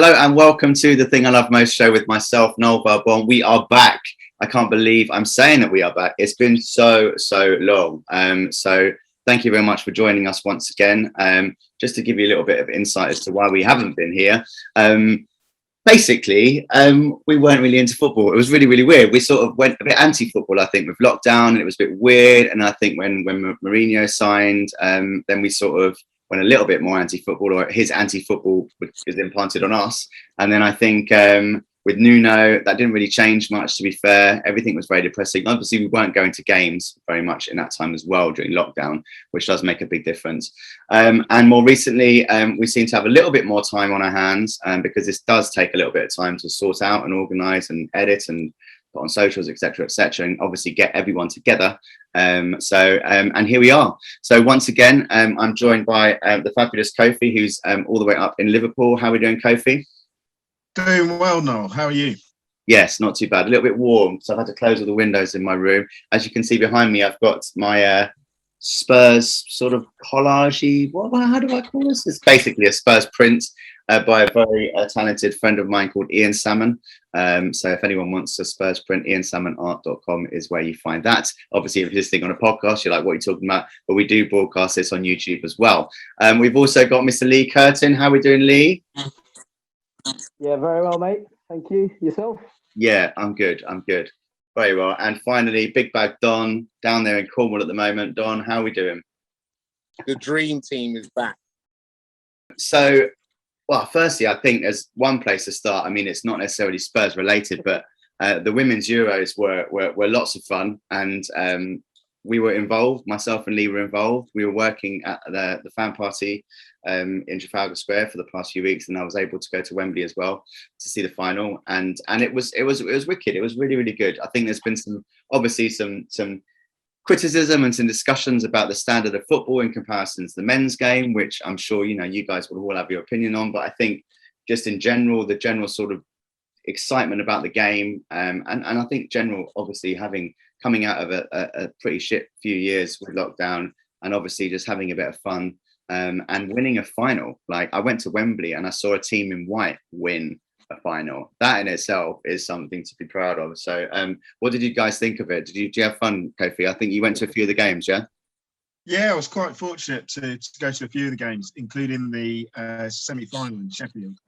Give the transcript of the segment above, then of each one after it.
Hello and welcome to the Thing I Love Most show with myself, Nolh. We are back. I can't believe I'm saying that we are back. It's been so long. So thank you very much for joining us once again. Just to give you a little bit of insight as to why we haven't been here. Basically, we weren't really into football. It was really weird. We sort of went a bit anti-football, I think, with lockdown, and it was a bit weird. And I think when Mourinho signed, then we sort of went a little bit more anti-football, or his anti-football was implanted on us. And then I think with Nuno, that didn't really change much, to be fair. Everything was very depressing. Obviously, we weren't going to games very much in that time as well during lockdown, which does make a big difference. And more recently, we seem to have a little bit more time on our hands because this does take a little bit of time to sort out and organise and edit and put on socials, etc., and obviously get everyone together. And here we are. So once again, I'm joined by the fabulous Kofi, who's all the way up in Liverpool. How are we doing, Kofi? Doing well, Nolh. How are you? Yes, not too bad. A little bit warm, so I've had to close all the windows in my room. As you can see behind me, I've got my Spurs sort of collage-y. How do I call this? It's basically a Spurs print by a very talented friend of mine called Ian Salmon. So if anyone wants a Spurs print, iansalmonart.com is where you find that. Obviously, if you're listening on a podcast, you're like, what are you talking about? But we do broadcast this on YouTube as well. We've also got Mr. Leigh Curtin. How are we doing, Leigh? Yeah, very well, mate. Thank you. Yourself? Yeah, I'm good. Very well. And finally, Big Bag Don down there in Cornwall at the moment. Don, how are we doing? The dream team is back. So, well, firstly, I think there's one place to start. I mean, it's not necessarily Spurs related, but the Women's Euros were lots of fun. And we were involved. Myself and Leigh were involved. We were working at the fan party in Trafalgar Square for the past few weeks, and I was able to go to Wembley as well to see the final. And it was wicked. It was really good. I think there's been some criticism and some discussions about the standard of football in comparison to the men's game, which I'm sure you guys will all have your opinion on. But I think just in general, the general sort of excitement about the game, and I think obviously coming out of a pretty shit few years with lockdown, and obviously just having a bit of fun and winning a final. Like, I went to Wembley and I saw a team in white win a final. That in itself is something to be proud of. So what did you guys think of it? Did you have fun, Kofi? I think you went to a few of the games, yeah? Yeah, I was quite fortunate to go to a few of the games, including the semi-final in Sheffield.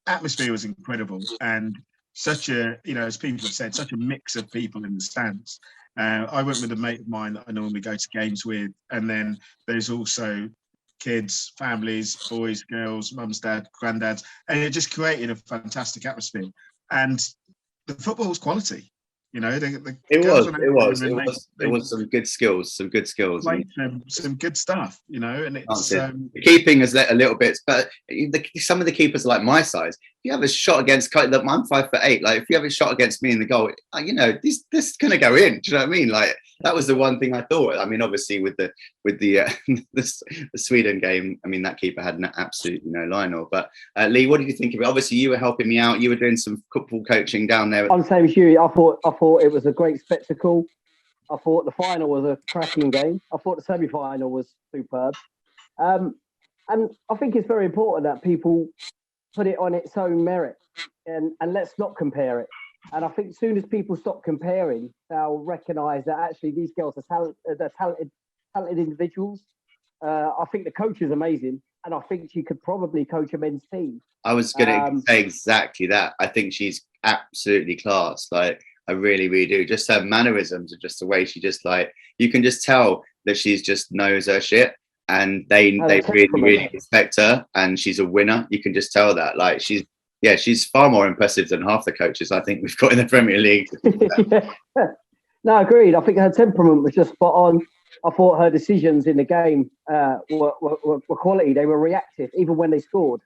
Atmosphere was incredible, and such a, as people have said, such a mix of people in the stands. I went with a mate of mine that I normally go to games with, and then there's also kids, families, boys, girls, mums, dad, granddads, and it just created a fantastic atmosphere. And the football was quality. It was some good skills. Played some good stuff, and it's the keeping is a little bit, but some of the keepers are like my size. If you have a shot against, I'm 5'8". Like, if you have a shot against me in the goal, this is gonna go in. Do you know what I mean? Like, that was the one thing I thought. I mean, obviously with the the Sweden game, I mean, that keeper had an absolute liner. But Leigh, what did you think of it? Obviously, you were helping me out. You were doing some football coaching down there. I'm the same as you. I thought it was a great spectacle. I thought the final was a cracking game. I thought the semi-final was superb. And I think it's very important that people put it on its own merit, and let's not compare it. And I think as soon as people stop comparing, they'll recognise that actually these girls are talented individuals. I think the coach is amazing, and I think she could probably coach a men's team. I was going to say exactly that. I think she's absolutely class. Like, I really do. Just her mannerisms and just the way she just, like, you can just tell that she's just knows her shit, and they really respect her, and she's a winner. You can just tell that. Like, she's far more impressive than half the coaches I think we've got in the Premier League. No, agreed. I think her temperament was just spot on. I thought her decisions in the game were quality. They were reactive, even when they scored.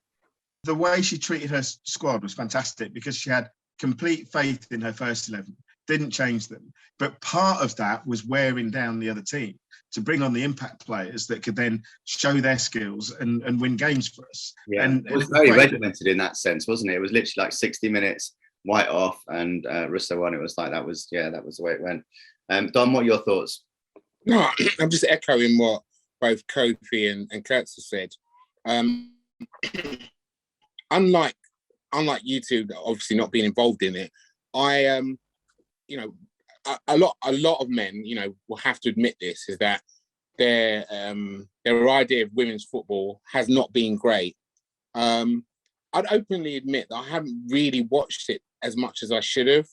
The way she treated her squad was fantastic, because she had complete faith in her first 11, didn't change them. But part of that was wearing down the other team to bring on the impact players that could then show their skills and win games for us. Yeah, and it was very regimented in that sense, wasn't it? It was literally like 60 minutes, white off, and Russo on. It was like that was the way it went. Don, what are your thoughts? No, I'm just echoing what both Kofi and Kurtz have said. Unlike unlike you two, obviously not being involved in it, I you know, a lot of men, you know, will have to admit this, is that their idea of women's football has not been great. I'd openly admit that I haven't really watched it as much as I should have.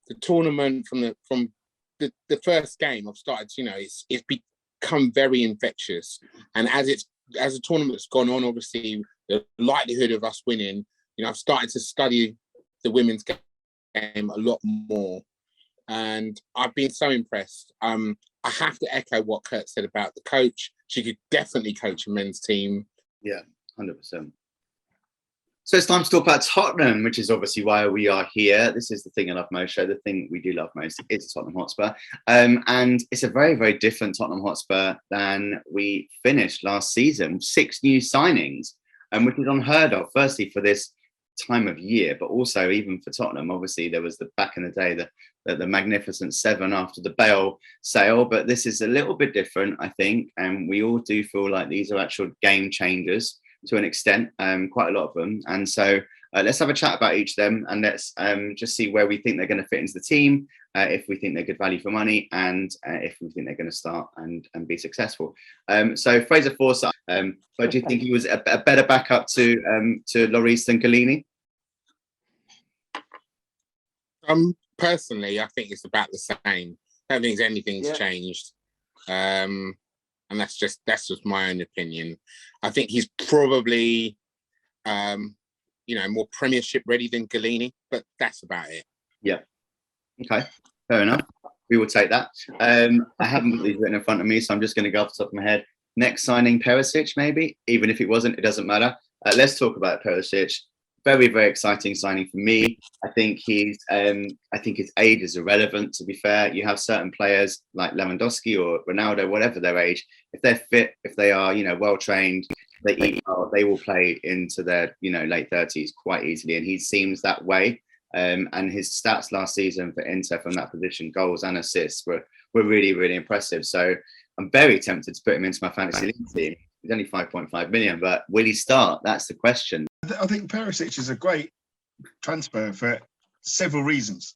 The tournament from the first game, I've started to, you know, it's become very infectious, and as the tournament's gone on, obviously the likelihood of us winning, you know, I've started to study the women's game a lot more, and I've been so impressed. I have to echo what Kurt said about the coach. She could definitely coach a men's team. Yeah, 100%. So it's time to talk about Tottenham, which is obviously why we are here. This is the thing I love most, show. The thing we do love most is Tottenham Hotspur. And it's a very, very different Tottenham Hotspur than we finished last season. 6 new signings, which is unheard of, firstly, for this time of year, but also even for Tottenham. Obviously, there was back in the day, the magnificent 7 after the Bale sale, but this is a little bit different, I think. And we all do feel like these are actual game changers to an extent, quite a lot of them. And so let's have a chat about each of them, and let's just see where we think they're going to fit into the team, if we think they're good value for money, and if we think they're going to start and be successful. So Fraser Forsyth, but do you think he was a better backup to Lloris than Chiellini? Personally, I think it's about the same. I don't think anything's changed. And that's just my own opinion. I think he's probably, you know, more Premiership ready than Chiellini, but that's about it. Yeah. Okay. Fair enough. We will take that. I haven't got these written in front of me, so I'm just going to go off the top of my head. Next signing, Perisic, maybe. Even if it wasn't, it doesn't matter. Let's talk about Perisic. Very, very exciting signing for me. I think his age is irrelevant, to be fair. You have certain players like Lewandowski or Ronaldo, whatever their age, if they're fit, if they are, you know, well trained, they eat well, they will play into their, you know, late 30s quite easily. And he seems that way. And his stats last season for Inter from that position, goals and assists, were really, really impressive. So I'm very tempted to put him into my fantasy league team. He's only 5.5 million, but will he start? That's the question. I think Perisic is a great transfer for several reasons.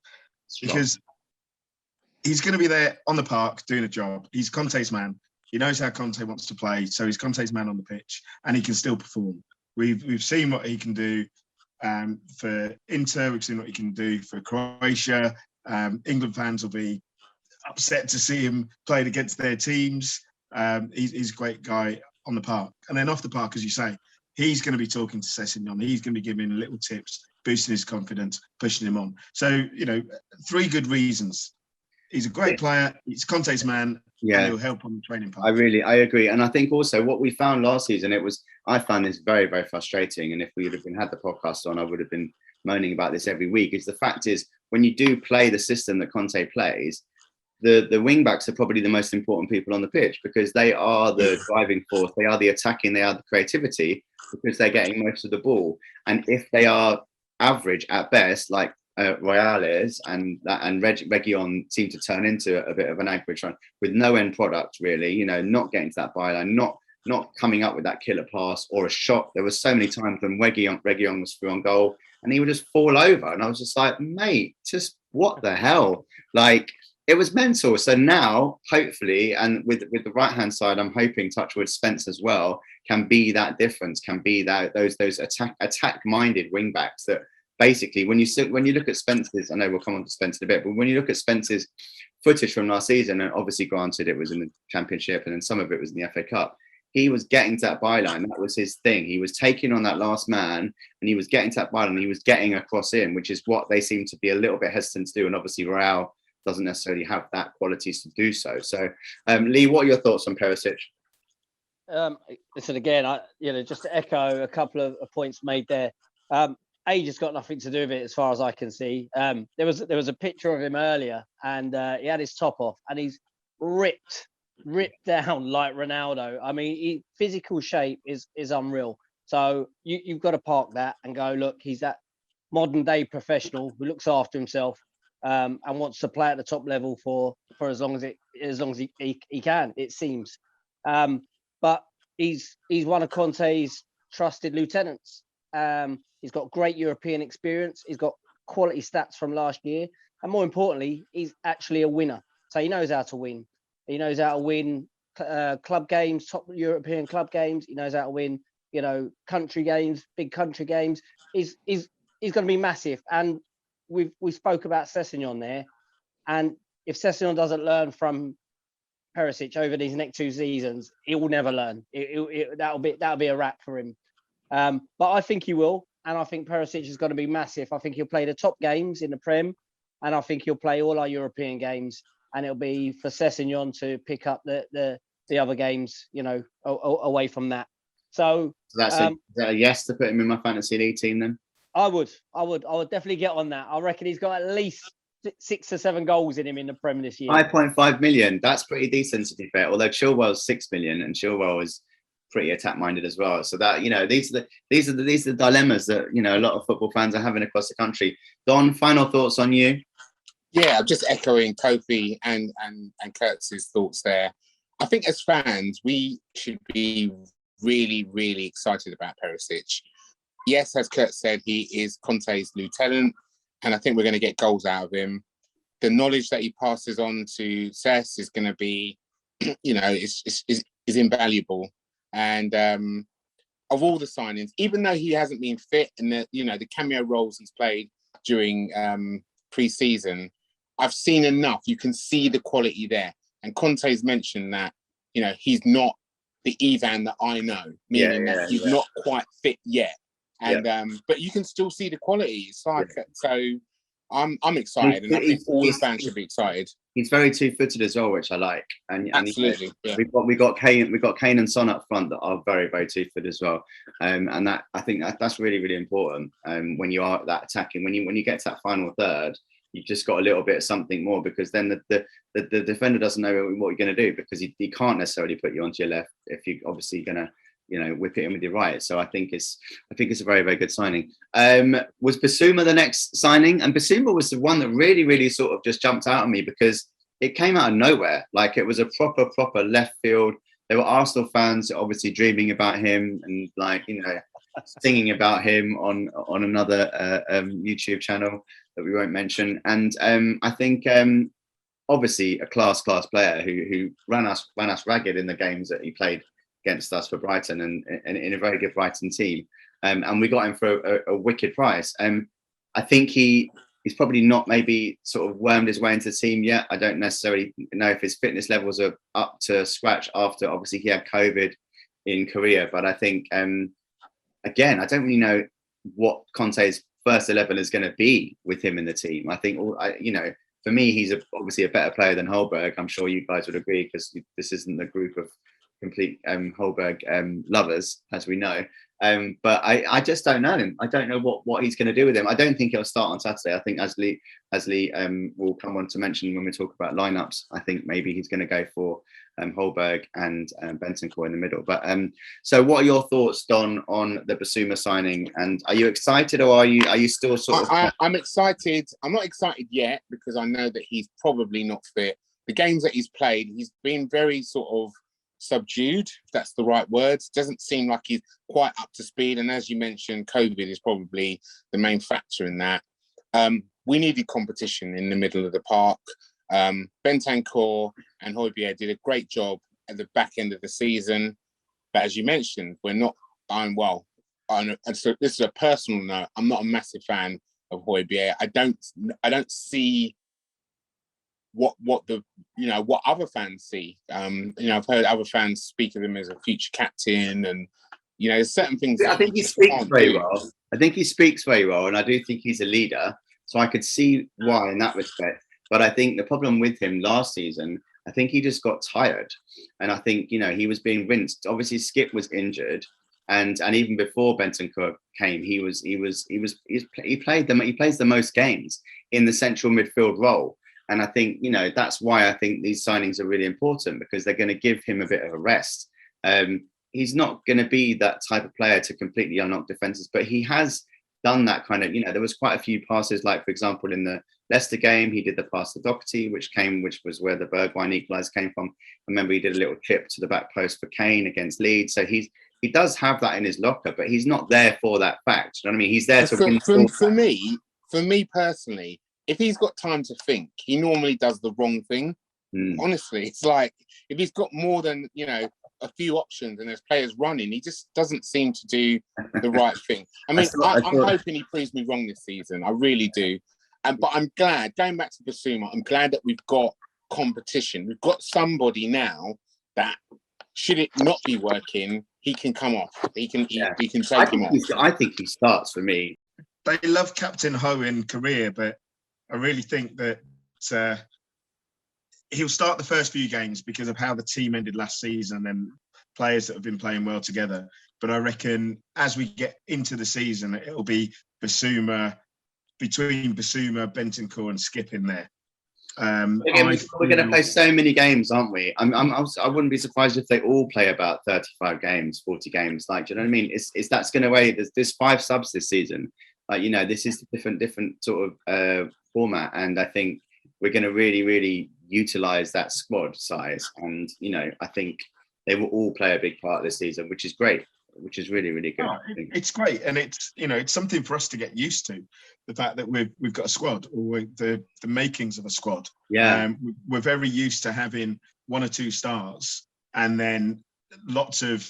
Because he's going to be there on the park doing a job. He's Conte's man. He knows how Conte wants to play, so he's Conte's man on the pitch, and he can still perform. We've seen what he can do for Inter. We've seen what he can do for Croatia. England fans will be upset to see him played against their teams. He's a great guy on the park, and then off the park, as you say, he's going to be talking to Sessegnon. He's going to be giving little tips, boosting his confidence, pushing him on. So, you know, 3 good reasons. He's a great player. He's Conte's man. Yeah, and he'll help on the training part. I agree. And I think also what we found last season, I found this very, very frustrating. And if we had had the podcast on, I would have been moaning about this every week. Is the fact is, when you do play the system that Conte plays, the wing backs are probably the most important people on the pitch, because they are the driving force. They are the attacking. They are the creativity, because they're getting most of the ball. And if they are average at best, like Royale is, and Reguilon seemed to turn into a bit of an average run with no end product, really, you know, not getting to that byline, not coming up with that killer pass or a shot. There were so many times when Reguilon was through on goal and he would just fall over. And I was just like, mate, just what the hell? Like, it was mental. So now, hopefully, and with the right-hand side, I'm hoping, touch wood, Spence as well, can be that difference, can be that those attack-minded wing-backs that basically, when you look at Spence's, I know we'll come on to Spence in a bit, but when you look at Spence's footage from last season, and obviously granted it was in the Championship and then some of it was in the FA Cup, he was getting to that byline. That was his thing. He was taking on that last man and he was getting to that byline. He was getting a cross in, which is what they seem to be a little bit hesitant to do. And obviously Real doesn't necessarily have that qualities to do so. So, Leigh, what are your thoughts on Perisic? Listen, again, just to echo a couple of points made there. Age has got nothing to do with it, as far as I can see. There was a picture of him earlier, and he had his top off, and he's ripped down like Ronaldo. I mean, physical shape is unreal. So you've got to park that and go, look, he's that modern day professional who looks after himself and wants to play at the top level for as long as he can, it seems. But he's one of Conte's trusted lieutenants. He's got great European experience. He's got quality stats from last year. And more importantly, he's actually a winner. So he knows how to win. He knows how to win club games, top European club games. He knows how to win, country games, big country games. He's going to be massive. And we spoke about Sessegnon there. And if Sessegnon doesn't learn from Perisic over these next 2 seasons, he will never learn. That'll be a wrap for him. But I think he will. And I think Perisic is going to be massive. I think he'll play the top games in the Prem. And I think he'll play all our European games. And it'll be for Sessegnon to pick up the other games, away from that. So that's a yes to put him in my fantasy league team then? I would definitely get on that. I reckon he's got at least 6 or 7 goals in him in the Prem this year. 5.5 million. That's pretty decent, to be fair. Although Chilwell's 6 million, and Chilwell is pretty attack-minded as well. So that these are the dilemmas that a lot of football fans are having across the country. Don, final thoughts on you? Yeah, just echoing Kofi and Kurtz's thoughts there. I think as fans, we should be really, really excited about Perisic. Yes, as Kurt said, he is Conte's lieutenant, and I think we're going to get goals out of him. The knowledge that he passes on to Cess is going to be, is invaluable. And of all the signings, even though he hasn't been fit and the cameo roles he's played during pre-season, I've seen enough. You can see the quality there. And Conte's mentioned that, he's not the Ivan that I know, meaning that he's not quite fit yet. And but you can still see the quality. It's like so. I'm excited, and I think all the fans should be excited. He's very two-footed as well, which I like. And absolutely, we got Kane and Son up front that are very, very two-footed as well. And that I think that's really, really important. When you are that attacking, when you get to that final third, you've just got a little bit of something more, because then the defender doesn't know what you're going to do, because he can't necessarily put you onto your left if you're obviously going to whip it in with your right. So I think it's a very, very good signing. Was Bissouma the next signing? And Bissouma was the one that really, really sort of just jumped out at me, because it came out of nowhere. Like, it was a proper left field. There were Arsenal fans obviously dreaming about him and singing about him on another YouTube channel that we won't mention. And I think obviously a class player who ran us ragged in the games that he played against us for Brighton, and in a very good Brighton team, and we got him for a wicked price. I think he's probably not maybe sort of wormed his way into the team yet. I don't necessarily know if his fitness levels are up to scratch after obviously he had COVID in Korea, but I think again, I don't really know what Conte's first 11 is going to be with him in the team. I think for me, he's obviously a better player than Holberg. I'm sure you guys would agree, because this isn't the group of complete Holberg lovers, as we know. But I just don't know him. I don't know what he's going to do with him. I don't think he'll start on Saturday. I think as Leigh will come on to mention when we talk about lineups, I think maybe he's going to go for Holberg and Bentancur in the middle. But so what are your thoughts, Don, on the Bissouma signing? And are you excited, or are you still sort of? I'm excited. I'm not excited yet, because I know that he's probably not fit. The games that he's played, he's been very sort of subdued, if that's the right word. Doesn't seem like he's quite up to speed, and as you mentioned, COVID is probably the main factor in that. We needed competition in the middle of the park. Bentancur and Højbjerg did a great job at the back end of the season, but as you mentioned, we're not. And so this is a personal note. I'm not a massive fan of Højbjerg. I don't see what other fans see. I've heard other fans speak of him as a future captain, and there's certain things. I think he speaks very well. I think he speaks very well, and I do think he's a leader. So I could see why in that respect. But I think the problem with him last season, I think he just got tired, and I think he was being rinsed. Obviously, Skip was injured, and even before Bentancur came, he plays the most games in the central midfield role. And I think, that's why I think these signings are really important, because they're going to give him a bit of a rest. He's not going to be that type of player to completely unlock defenses, but he has done that kind of, there was quite a few passes, like, for example, in the Leicester game, he did the pass to Doherty, which was where the Bergwijn equaliser came from. I remember he did a little chip to the back post for Kane against Leeds. So he's he does have that in his locker, but he's not there for that fact. You know what I mean? He's there to win. For me personally, if he's got time to think, he normally does the wrong thing. Honestly, it's like if he's got more than a few options and there's players running, he just doesn't seem to do the right thing. I mean, I'm hoping he proves me wrong this season. I really do. But I'm glad, going back to Bissouma, I'm glad that we've got competition. We've got somebody now that, should it not be working, he can come off. He can take him off. I think he starts for me. They love Captain Ho in career, but I really think that he'll start the first few games because of how the team ended last season and players that have been playing well together. But I reckon as we get into the season, it'll be Bissouma, Bentancur and Skip in there. We're going to play so many games, aren't we? I wouldn't be surprised if they all play about 35 games, 40 games. Like, do you know what I mean? That's going to way. There's 5 subs this season. Like, this is a different sort of format, and I think we're going to really, really utilize that squad size. And I think they will all play a big part this season, which is great. Which is really, really good. Oh, it's great, and it's it's something for us to get used to. The fact that we've got a squad, or the makings of a squad. Yeah, we're very used to having 1 or 2 stars, and then lots of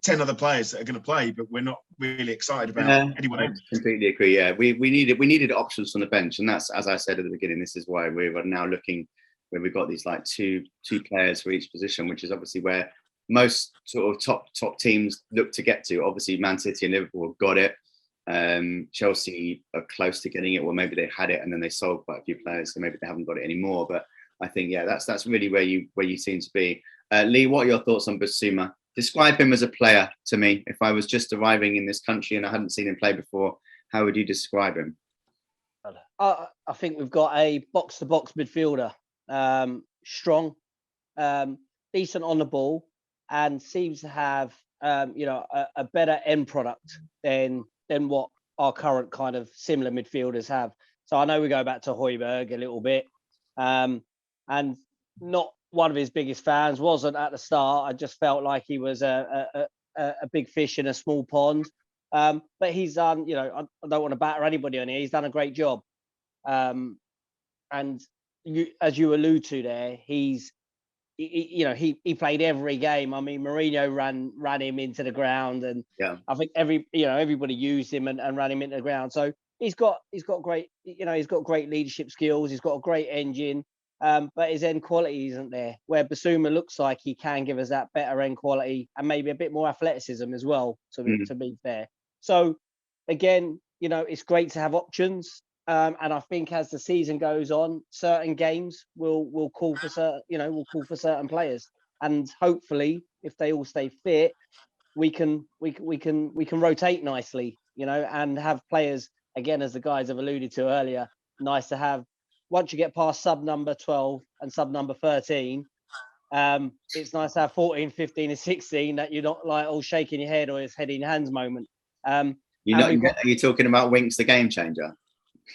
10 other players that are going to play, but we're not really excited about anyone else. I completely agree. Yeah, we needed options from the bench, and that's, as I said at the beginning, this is why we are now looking where we've got these like two players for each position, which is obviously where most sort of top teams look to get to. Obviously, Man City and Liverpool have got it. Chelsea are close to getting it, or maybe they had it and then they sold quite a few players, so maybe they haven't got it anymore. But I think that's really where you seem to be. Leigh, what are your thoughts on Bissouma? Describe him as a player to me. If I was just arriving in this country and I hadn't seen him play before, how would you describe him? I think we've got a box-to-box midfielder, strong, decent on the ball, and seems to have a better end product than what our current kind of similar midfielders have. So I know we go back to Højbjerg a little bit, and not one of his biggest fans. Wasn't at the start. I just felt like he was a big fish in a small pond. But he's done. I don't want to batter anybody on here. He's done a great job. And as you allude to there, he played every game. I mean, Mourinho ran him into the ground, and I think everybody used him and ran him into the ground. So he's got great leadership skills. He's got a great engine, but his end quality isn't there. Where Bissouma looks like he can give us that better end quality and maybe a bit more athleticism as well. To be fair, so again, it's great to have options. And I think as the season goes on, certain games will call for certain players, and hopefully, if they all stay fit, we can rotate nicely, and have players again, as the guys have alluded to earlier. Nice to have once you get past sub number 12 and sub number 13. It's nice to have 14, 15, and 16 that you're not like all shaking your head or it's head in hands moment. Are you talking about Winks, the game changer?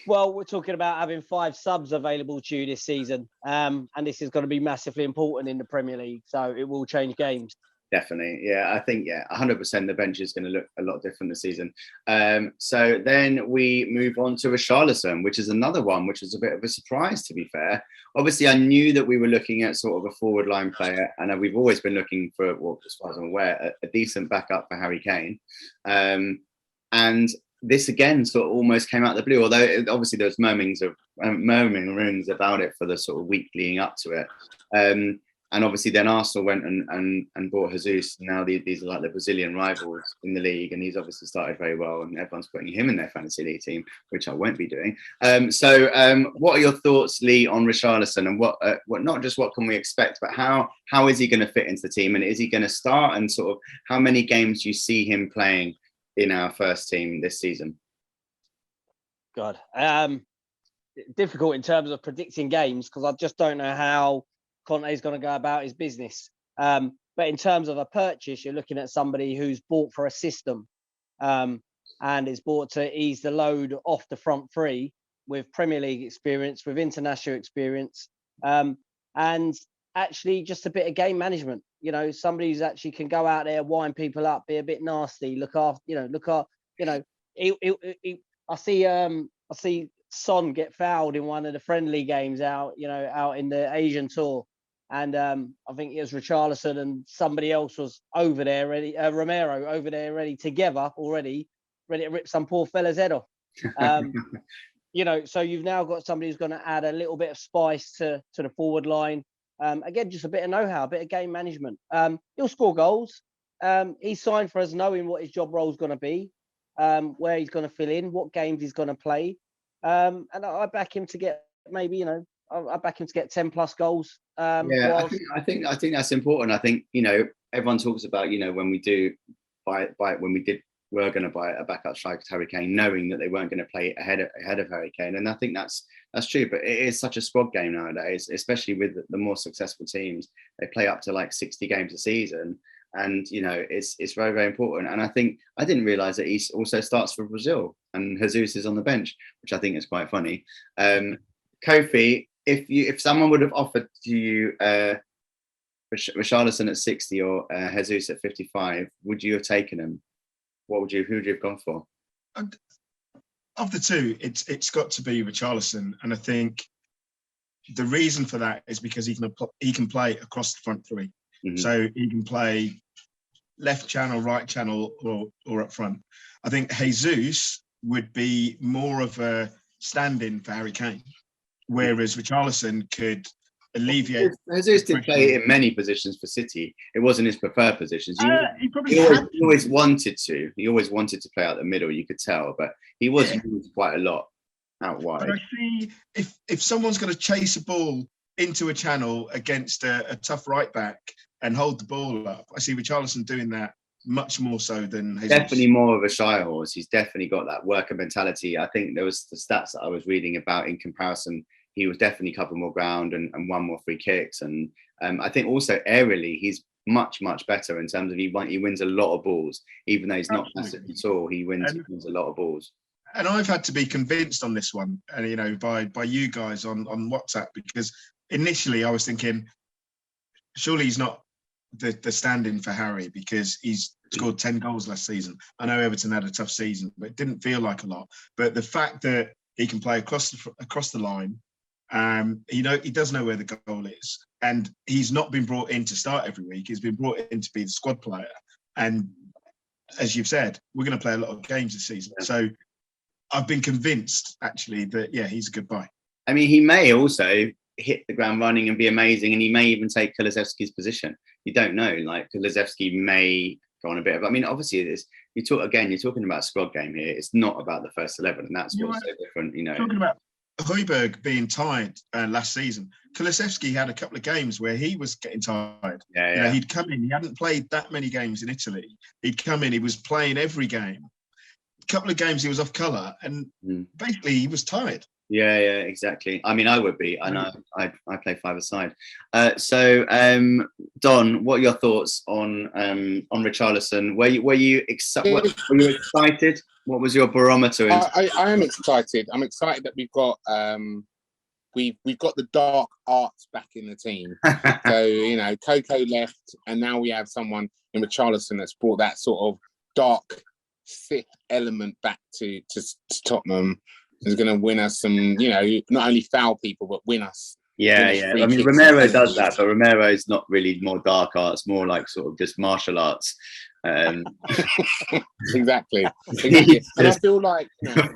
Well, we're talking about having 5 subs available to you this season, and this is going to be massively important in the Premier League, so it will change games. Definitely, yeah. I think 100% the bench is going to look a lot different this season. So then we move on to Richarlison, which is another one, which was a bit of a surprise, to be fair. Obviously, I knew that we were looking at sort of a forward line player, and we've always been looking for, well, as far as I'm aware, a decent backup for Harry Kane. And this again sort of almost came out of the blue, although obviously there was murmurings about it for the sort of week leading up to it. And obviously then Arsenal went and bought Jesus. Now these are like the Brazilian rivals in the league, and he's obviously started very well, and everyone's putting him in their fantasy league team, which I won't be doing. So what are your thoughts, Leigh, on Richarlison, and what not just what can we expect, but how is he going to fit into the team, and is he going to start, and sort of how many games do you see him playing in our first team this season? God, difficult in terms of predicting games, because I just don't know how Conte is going to go about his business. But in terms of a purchase, you're looking at somebody who's bought for a system, and is bought to ease the load off the front three with Premier League experience, with international experience. And actually just a bit of game management. You know, somebody who's actually can go out there, wind people up, be a bit nasty, look after. I see Son get fouled in one of the friendly games out in the Asian tour. And I think it was Richarlison and somebody else was over there ready, Romero over there ready together already, ready to rip some poor fella's head off. So you've now got somebody who's going to add a little bit of spice to the forward line. Again, just a bit of know-how, a bit of game management. He'll score goals. He's signed for us knowing what his job role is going to be, where he's going to fill in, what games he's going to play. And I back him to get maybe, I back him to get 10 plus goals. I think that's important. I think, everyone talks about, when we do we're going to buy a backup striker to Harry Kane, knowing that they weren't going to play ahead of Harry Kane. And I think that's true, but it is such a squad game nowadays, especially with the more successful teams. They play up to like 60 games a season. And, it's very, very important. And I think I didn't realize that he also starts for Brazil and Jesus is on the bench, which I think is quite funny. Kofi, if someone would have offered to you Richarlison at 60 or Jesus at 55, would you have taken him? Who would you have gone for? Of the two, it's got to be Richarlison, and I think the reason for that is because he can play across the front three. Mm-hmm. So he can play left channel, right channel, or up front. I think Jesus would be more of a stand-in for Harry Kane, whereas Richarlison could alleviate. Jesus did play in many positions for City. It wasn't his preferred positions. He always wanted to. He always wanted to play out the middle. You could tell, but he was used quite a lot out wide. But I see if someone's going to chase a ball into a channel against a tough right back and hold the ball up, I see Richarlison doing that much more so than Jesus. Definitely more of a shy horse. He's definitely got that worker mentality. I think there was the stats that I was reading about in comparison. He was definitely covered more ground and won more free kicks. And I think also aerially, he's much, much better in terms of he wins a lot of balls, even though he's not massively tall. He wins a lot of balls. And I've had to be convinced on this one, by you guys on WhatsApp, because initially I was thinking, surely he's not the stand-in for Harry because he's scored 10 goals last season. I know Everton had a tough season, but it didn't feel like a lot. But the fact that he can play across the line, he does know where the goal is, and he's not been brought in to start every week. He's been brought in to be the squad player, and as you've said, we're going to play a lot of games this season. Yeah. So I've been convinced actually that he's a good buy. I mean, he may also hit the ground running and be amazing, and he may even take Kulusevski's position. You don't know. Like Kulusevski may go on a bit of. I mean, obviously it is. You're talking about a squad game here. It's not about the first 11, and that's what's so different. Talking about Højbjerg being tired last season. Kulusevski had a couple of games where he was getting tired. He'd come in. He hadn't played that many games in Italy. He'd come in. He was playing every game. A couple of games he was off colour, and basically he was tired. Yeah, exactly. I mean, I would be. I know. I play five-a-side. So, Don, what are your thoughts on Richarlison? Were you excited? What was your barometer? I am excited. I'm excited that we've got the dark arts back in the team. So Coco left, and now we have someone in Richarlison that's brought that sort of dark, Sith element back to Tottenham. Is going to win us some, not only foul people, but win us. Yeah. I mean, Romero does that, but Romero's not really more dark arts, more like sort of just martial arts. Exactly. And I feel like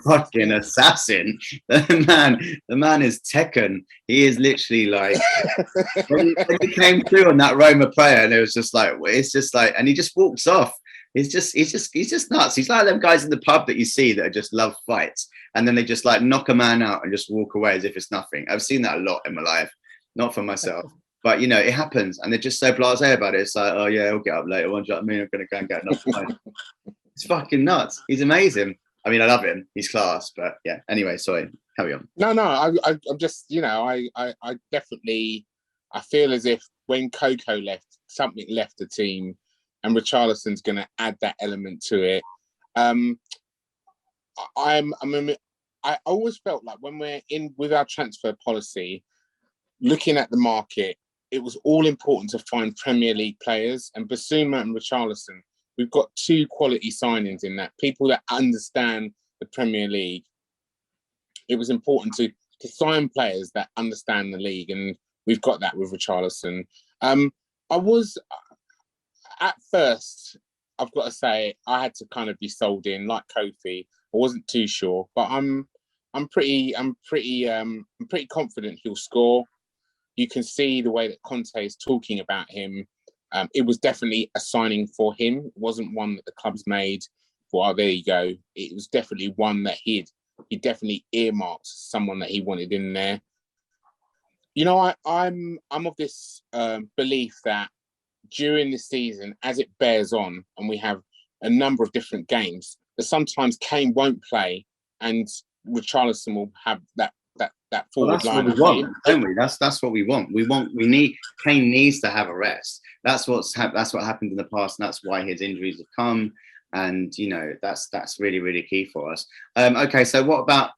fucking assassin. The man is Tekken. He is literally like when he came through on that Roma player, and it was just like and he just walks off. He's just nuts. He's like them guys in the pub that you see that just love fights, and then they just like knock a man out and just walk away as if it's nothing. I've seen that a lot in my life, not for myself, but it happens, and they're just so blasé about it. It's like, oh yeah, I'll get up later. What do you know what I mean? I'm gonna go and get another fight. It's fucking nuts. He's amazing. I mean, I love him. He's class. But yeah. Anyway, sorry. Carry on. No. I'm just I definitely feel as if when Coco left, something left the team. And Richarlison's going to add that element to it. I always felt like when we're in with our transfer policy, looking at the market, it was all important to find Premier League players, and Basuma and Richarlison, we've got two quality signings in that, people that understand the Premier League. It was important to sign players that understand the league, and we've got that with Richarlison. I was, at first, I've got to say, I had to kind of be sold in, like Kofi. I wasn't too sure, but I'm pretty confident he'll score. You can see the way that Conte is talking about him. It was definitely a signing for him. It wasn't one that the club's made for, oh, there you go. It was definitely one that he definitely earmarked someone that he wanted in there. You know, I'm of this belief that during the season, as it bears on, and we have a number of different games, that sometimes Kane won't play and Richarlison will have that forward line. That's what we want, don't we? That's what we want. Kane needs to have a rest. That's what happened in the past, and that's why his injuries have come. And you know, that's really, really key for us. Okay, so what about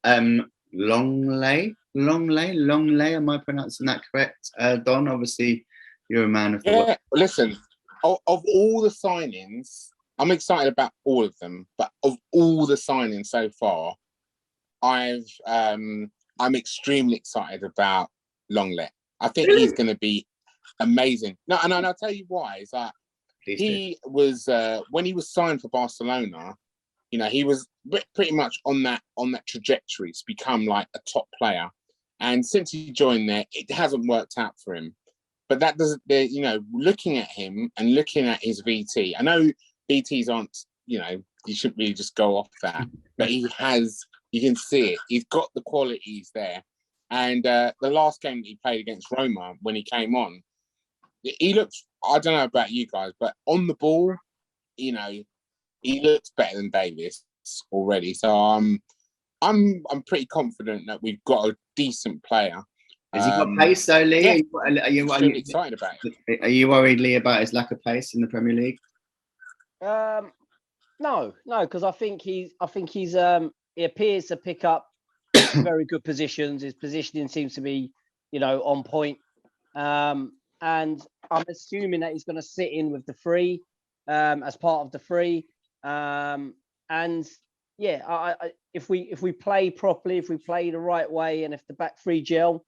Longley? Am I pronouncing that correct? Don, obviously, you're a man of the world. Listen, of all the signings, I'm excited about all of them. But of all the signings so far, I'm extremely excited about Longley. I think he's going to be amazing. No, and I'll tell you why. Is that he was when he was signed for Barcelona, you know, he was pretty much on that trajectory to become like a top player. And since he joined there, it hasn't worked out for him. But that doesn't, you know, looking at him and looking at his VT, I know VTs aren't, you know, you shouldn't really just go off that, but he has, you can see it. He's got the qualities there. And the last game that he played against Roma, when he came on, he looked, I don't know about you guys, but on the ball, you know, he looks better than Davis already. So I'm pretty confident that we've got a decent player. Has he got pace though, Lee? Yeah, are you excited about it? Are you worried, Lee, about his lack of pace in the Premier League? No, because I think he appears to pick up very good positions. His positioning seems to be, you know, on point. And I'm assuming that he's going to sit in with the three as part of the three. And yeah, if we play properly, if we play the right way, and if the back three gel,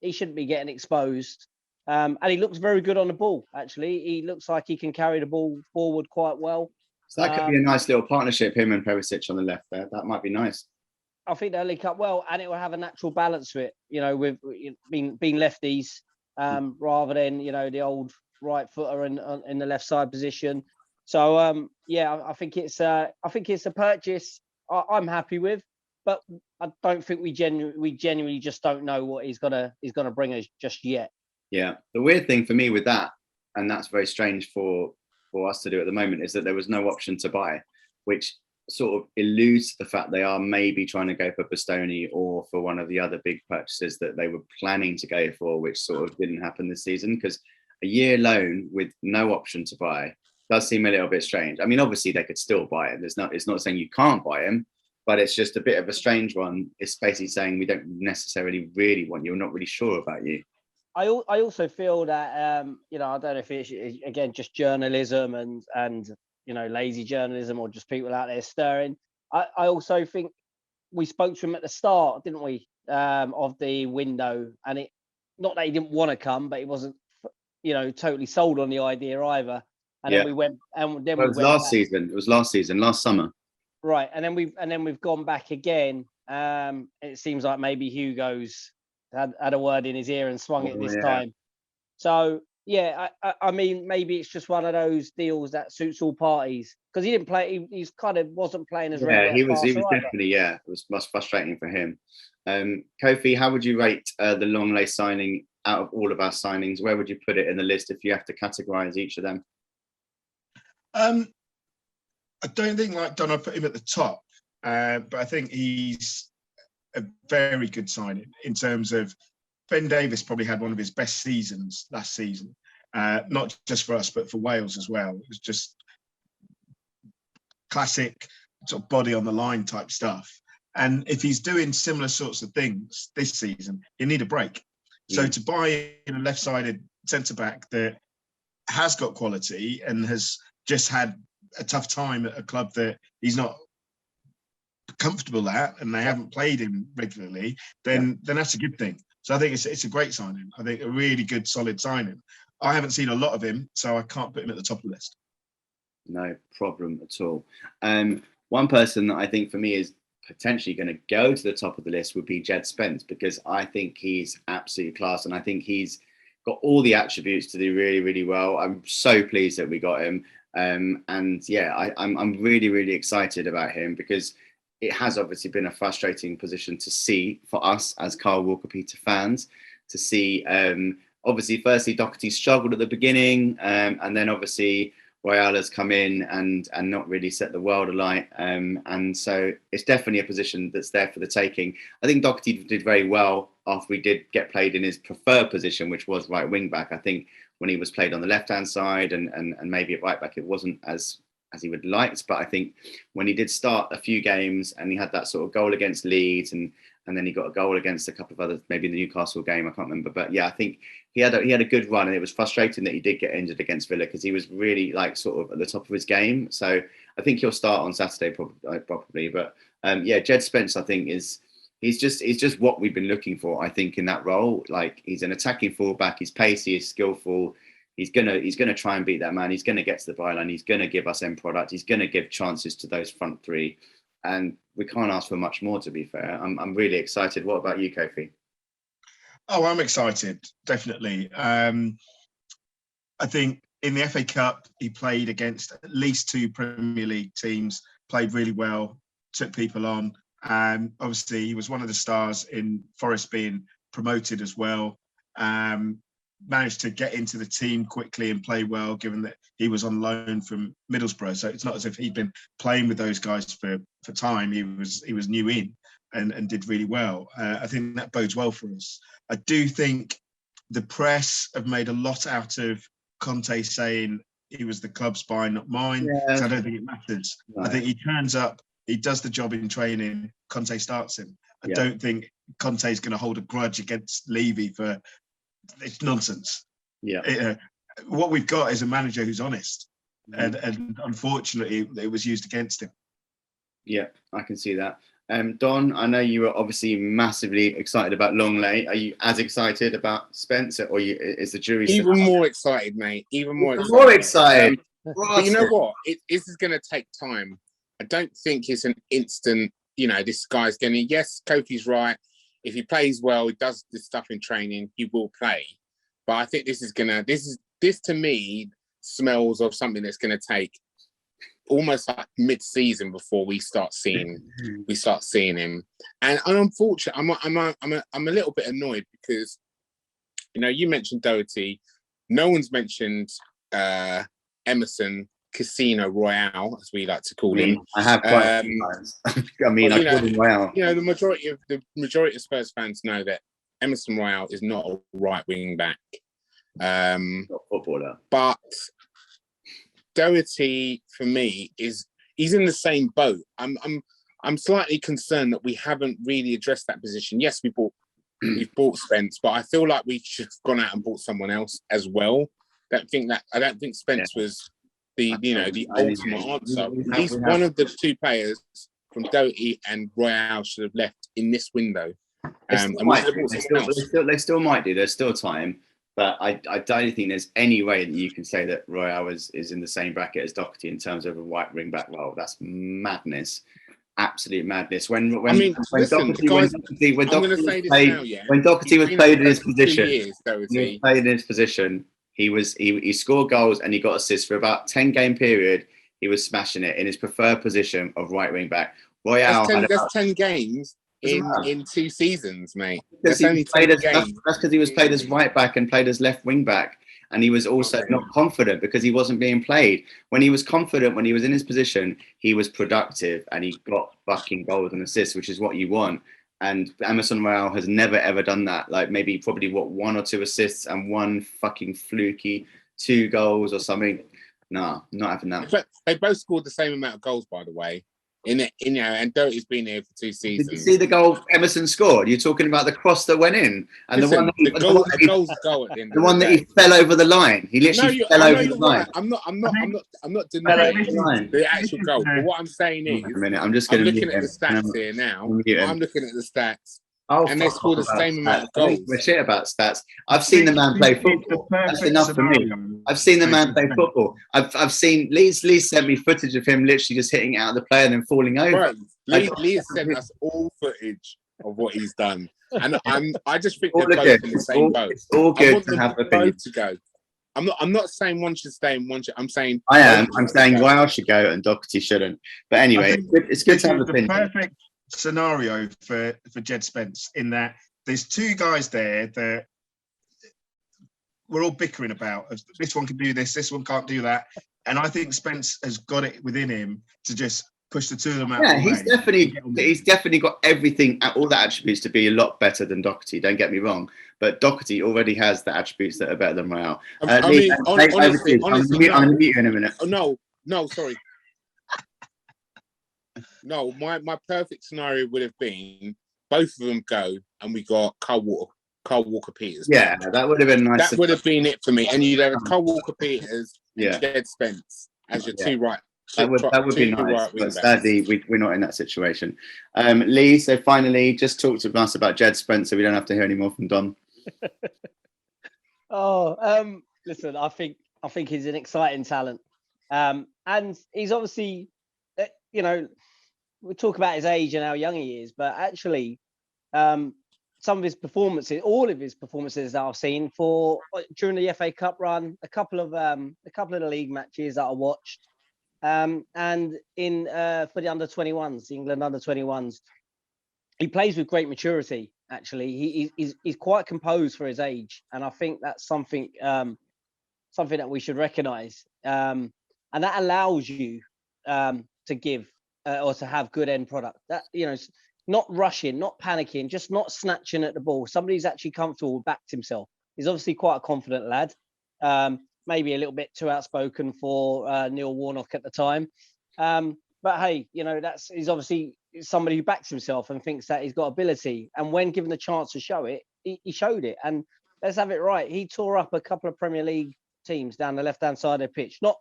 he shouldn't be getting exposed. And he looks very good on the ball, actually. He looks like he can carry the ball forward quite well. So that could be a nice little partnership, him and Perisic on the left there. That might be nice. I think they'll link up well, and it will have a natural balance to it, you know, with being lefties, rather than, you know, the old right footer in the left side position. So yeah, I think it's a purchase I'm happy with, but I don't think we genuinely just don't know what he's gonna bring us just yet. Yeah, the weird thing for me with that, and that's very strange for us to do at the moment, is that there was no option to buy, which sort of alludes to the fact they are maybe trying to go for Bastoni or for one of the other big purchases that they were planning to go for, which sort of didn't happen this season. Because a year loan with no option to buy does seem a little bit strange. I mean, obviously they could still buy it. It's not saying you can't buy him, but it's just a bit of a strange one. It's basically saying we don't necessarily really want you. We're not really sure about you. I also feel that you know, I don't know if it's again just journalism and you know, lazy journalism, or just people out there stirring. I also think we spoke to him at the start, didn't we, of the window, and it, not that he didn't want to come, but he wasn't, you know, totally sold on the idea either. And then we went, and then it was last season. It was last summer. Right, and then we've gone back again. It seems like maybe Hugo's had a word in his ear and swung it this time. So yeah, I mean, maybe it's just one of those deals that suits all parties, because he didn't play. He's kind of wasn't playing as regular. Yeah, he was definitely. Yeah, it was much frustrating for him. Kofi, how would you rate the Longley signing out of all of our signings? Where would you put it in the list if you have to categorise each of them? I don't think, like Don, I put him at the top, but I think he's a very good signing in terms of Ben Davis probably had one of his best seasons last season, not just for us, but for Wales as well. It was just classic sort of body on the line type stuff. And if he's doing similar sorts of things this season, he'll need a break. So to buy in a left-sided centre-back that has got quality and has just had a tough time at a club that he's not comfortable at, and they haven't played him regularly, then that's a good thing. So I think it's a great signing. I think a really good, solid signing. I haven't seen a lot of him, so I can't put him at the top of the list. No problem at all. One person that I think for me is potentially going to go to the top of the list would be Jed Spence, because I think he's absolutely class, and I think he's got all the attributes to do really, really well. I'm so pleased that we got him. And yeah, I'm really, really excited about him, because it has obviously been a frustrating position to see for us as Kyle Walker-Peters fans, to see, obviously, firstly, Doherty struggled at the beginning, and then obviously Royale has come in and not really set the world alight. And so it's definitely a position that's there for the taking. I think Doherty did very well after we did get played in his preferred position, which was right wing back. I think when he was played on the left-hand side and maybe at right back, it wasn't as he would liked. But I think when he did start a few games and he had that sort of goal against Leeds and then he got a goal against a couple of others, maybe in the Newcastle game, I can't remember. But yeah, I think he had a good run, and it was frustrating that he did get injured against Villa, because he was really like sort of at the top of his game. So I think he'll start on Saturday probably. But yeah, Jed Spence, I think he's just what we've been looking for, I think, in that role. Like, he's an attacking fullback, he's pacey, he's skillful. He's gonna try and beat that man. He's gonna get to the byline. He's gonna give us end product. He's gonna give chances to those front three, and we can't ask for much more. To be fair, I'm really excited. What about you, Kofi? Oh, I'm excited, definitely. I think in the FA Cup he played against at least 2 Premier League teams. Played really well, took people on. Obviously, he was one of the stars in Forest being promoted as well. Managed to get into the team quickly and play well, given that he was on loan from Middlesbrough. So it's not as if he'd been playing with those guys for time. He was new in and did really well. I think that bodes well for us. I do think the press have made a lot out of Conte saying he was the club's buy, not mine. Yeah. So I don't think it matters. Right. I think he turns up, he does the job in training, Conte starts him. I don't think Conte's going to hold a grudge against Levy for it's nonsense. Yeah. What we've got is a manager who's honest, and unfortunately, it was used against him. Yeah, I can see that. Don, I know you were obviously massively excited about Longley. Are you as excited about Spencer, or is the jury even more excited, mate? Even more excited. But you know what? This is going to take time. I don't think it's an instant. This guy's going to. Yes, Kofi's right. If he plays well, he does this stuff in training, he will play. But I think this to me smells of something that's going to take almost like mid-season before we start seeing him. And unfortunately, I'm a little bit annoyed because you mentioned Doherty, no one's mentioned Emerson Casino Royale, as we like to call him. I have quite a few times. I call him Royale. The majority of Spurs fans know that Emerson Royale is not a right wing back. Not a footballer. But Doherty, for me, he's in the same boat. I'm slightly concerned that we haven't really addressed that position. Yes, we've bought Spence, but I feel like we should have gone out and bought someone else as well. I don't think Spence was the ultimate answer. At least one of the 2 players from Doherty and Royale should have left in this window. They still might do. There's still time, but I don't think there's any way that you can say that Royale is in the same bracket as Doherty in terms of a right wing back role. That's madness. Absolute madness. When Doherty was played in his position, he scored goals and he got assists for about 10 game period. He was smashing it in his preferred position of right wing back. Royale that's 10 games in 2 seasons, mate. That's only 10 games. That's because he was played as right back and played as left wing back, and he was also not confident because he wasn't being played. When he was confident, when he was in his position, he was productive and he got fucking goals and assists, which is what you want. And Emerson Royale has never ever done that. Like probably 1 or 2 assists and 1 fucking fluky 2 goals or something. No, not having that. But they both scored the same amount of goals, by the way. And Doty's been here for 2 seasons. Did you see the goal Emerson scored? You're talking about the cross that went in, and Listen, the goal's a goal at the end. The one that he fell over the line. He literally fell over the line. I'm not denying the actual goal. But what I'm saying is, a minute, I'm just going to looking at the stats here now. I'm looking at the stats. And they scored the same amount of goals. We're shit about stats. I've seen the man play football. That's enough for me. I've seen the man play football. I've seen Lee sent me footage of him literally just hitting it out of the player and then falling over. Right. Lee has sent us all footage of what he's done, and I just think they're both in the same boat. It's all good to have opinions. To go. I'm not saying one should stay and one should. I'm saying I'm saying Weil should go and Doherty shouldn't. But anyway, it's good to have opinions. Perfect scenario for Jed Spence, in that there's 2 guys there that we're all bickering about. This one can do this one can't do that, and I think Spence has got it within him to just push the 2 of them out. Yeah, he's definitely got everything, all the attributes to be a lot better than Doherty. Don't get me wrong, but Doherty already has the attributes that are better than Royale. Honestly, I'm going to meet you in a minute. Oh, no, sorry. No, my perfect scenario would have been both of them go, and we got Carl Walker Peters. Yeah, that would have been nice. That would have been it for me. And you'd have Carl Walker Peters and Jed Spence as your 2 right. That would be nice, but sadly we're not in that situation. Lee, so finally, just talk to us about Jed Spence so we don't have to hear any more from Don. Listen, I think he's an exciting talent, and he's obviously, we talk about his age and how young he is, but actually, some of his performances, all of his performances that I've seen during the FA Cup run, a couple of the league matches that I watched, and in for the under-21s, the England under-21s, he plays with great maturity. Actually, he's quite composed for his age, and I think that's something that we should recognise, and that allows you to give. Or to have good end product, that not rushing, not panicking, just not snatching at the ball. Somebody's actually comfortable, backed himself. He's obviously quite a confident lad, maybe a little bit too outspoken for Neil Warnock at the time, but hey, he's obviously somebody who backs himself and thinks that he's got ability, and when given the chance to show it, he showed it. And let's have it right, he tore up a couple of Premier League teams down the left hand side of the pitch. Not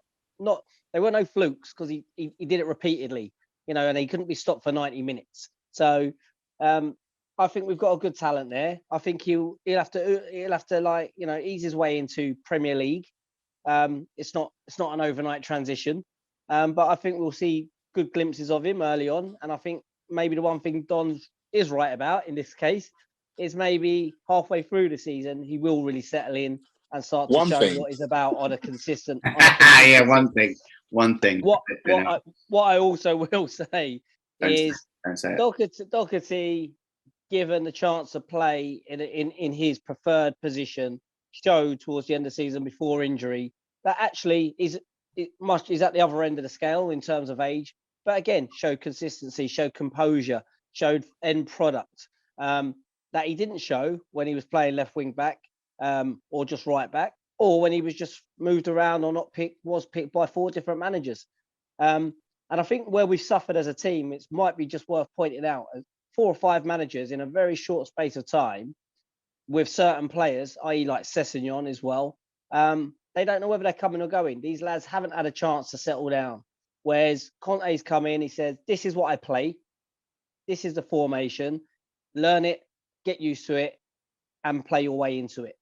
they were no flukes, because he did it repeatedly. And he couldn't be stopped for 90 minutes. So I think we've got a good talent there. I think he'll have to ease his way into Premier League. It's not an overnight transition, but I think we'll see good glimpses of him early on. And I think maybe the one thing Don is right about in this case is maybe halfway through the season he will really settle in and start to show what he's about on a consistent. Yeah, one thing. What I also will say is Doherty, given the chance to play in his preferred position, showed towards the end of the season before injury that actually is at the other end of the scale in terms of age. But again, showed consistency, showed composure, showed end product that he didn't show when he was playing left wing back or just right back, or when he was just moved around or was picked by 4 different managers. And I think where we've suffered as a team, it might be just worth pointing out 4 or 5 managers in a very short space of time with certain players, i.e. like Sessegnon as well. They don't know whether they're coming or going. These lads haven't had a chance to settle down. Whereas Conte's come in, he says, this is what I play. This is the formation. Learn it, get used to it, and play your way into it.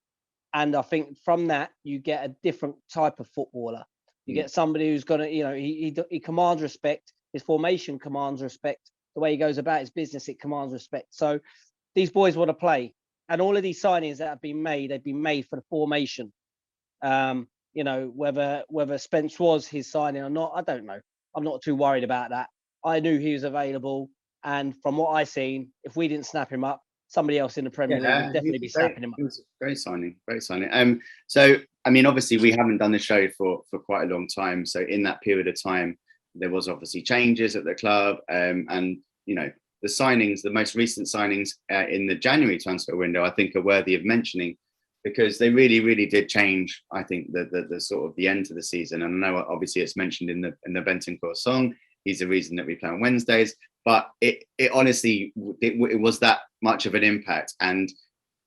And I think from that, you get a different type of footballer. You get somebody who's going to, he commands respect. His formation commands respect. The way he goes about his business, it commands respect. So these boys want to play. And all of these signings that have been made, they've been made for the formation. Whether Spence was his signing or not, I don't know. I'm not too worried about that. I knew he was available. And from what I've seen, if we didn't snap him up, somebody else in the Premier League would definitely be snapping him up. It was a great signing, So, I mean, obviously, we haven't done the show for quite a long time. So in that period of time, there was obviously changes at the club. And, the signings, the most recent signings in the January transfer window, I think are worthy of mentioning, because they really, really did change, I think, the sort of the end to the season. And I know, obviously, it's mentioned in the Bentancur song. he's the reason that we play on Wednesdays. But it honestly, it was that much of an impact. And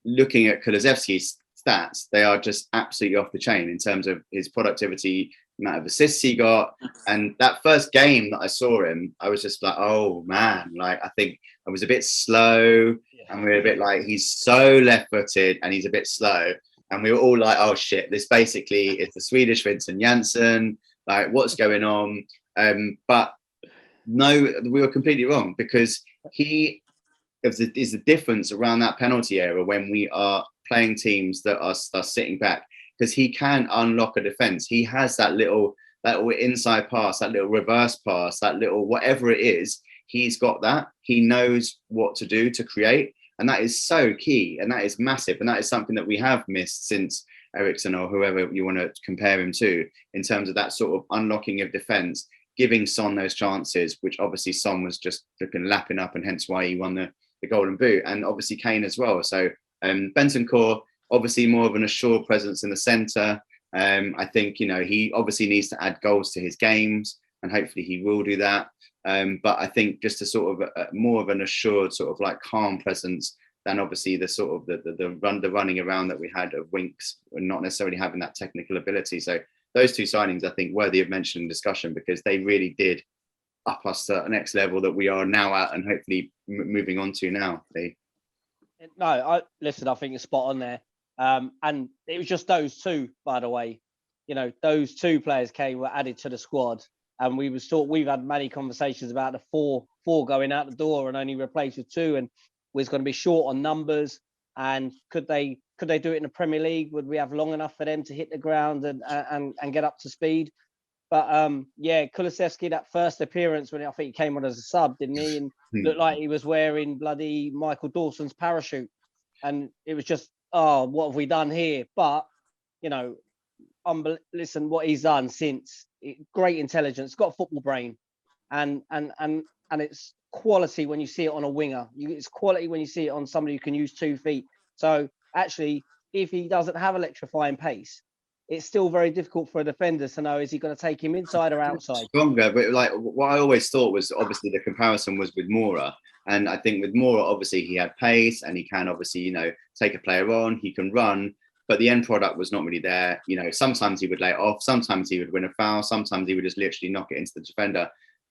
looking at Kulusevski's stats, they are just absolutely off the chain in terms of his productivity, amount of assists he got. And that first game that I saw him, I was just like, oh man, like I think I was a bit slow, and we were a bit like, he's so left-footed and he's a bit slow. And we were all like, oh shit, this basically is the Swedish Vincent Janssen, like what's going on? But no, we were completely wrong, because he is the difference around that penalty area when we are playing teams that are sitting back, because he can unlock a defense. He has that little inside pass, that little reverse pass, that little whatever it is. He's got that. He knows what to do to create, and that is so key, and that is massive, and that is something that we have missed since Eriksen or whoever you want to compare him to, in terms of that sort of unlocking of defense, giving Son those chances, which obviously Son was just looking lapping up, and hence why he won the Golden Boot, and obviously Kane as well. So Bentancur, obviously more of an assured presence in the centre. I think, he obviously needs to add goals to his games, and hopefully he will do that. But I think just a sort of more of an assured sort of like calm presence than obviously the sort of the running around that we had of Winks, and not necessarily having that technical ability. So those two signings, I think, worthy of mention and discussion, because they really did up us to the next level that we are now at, and hopefully moving on to now. No, I think it's spot on there. And it was just those two, by the way. Those two players were added to the squad, and we've had many conversations about the four going out the door and only replaced with two, and we're going to be short on numbers. And could they do it in the Premier League? Would we have long enough for them to hit the ground and get up to speed? But Kulusevski, that first appearance, when I think he came on as a sub, didn't he? And looked like he was wearing bloody Michael Dawson's parachute. And it was just, oh, what have we done here? But, listen, what he's done since, great intelligence, got a football brain. And it's quality when you see it on a winger. It's quality when you see it on somebody who can use 2 feet. So actually, if he doesn't have electrifying pace, it's still very difficult for a defender to know, is he going to take him inside or outside? Stronger, but like what I always thought was, obviously the comparison was with Moura. And I think with Moura, obviously he had pace, and he can obviously, take a player on, he can run, but the end product was not really there. Sometimes he would lay it off, sometimes he would win a foul, sometimes he would just literally knock it into the defender.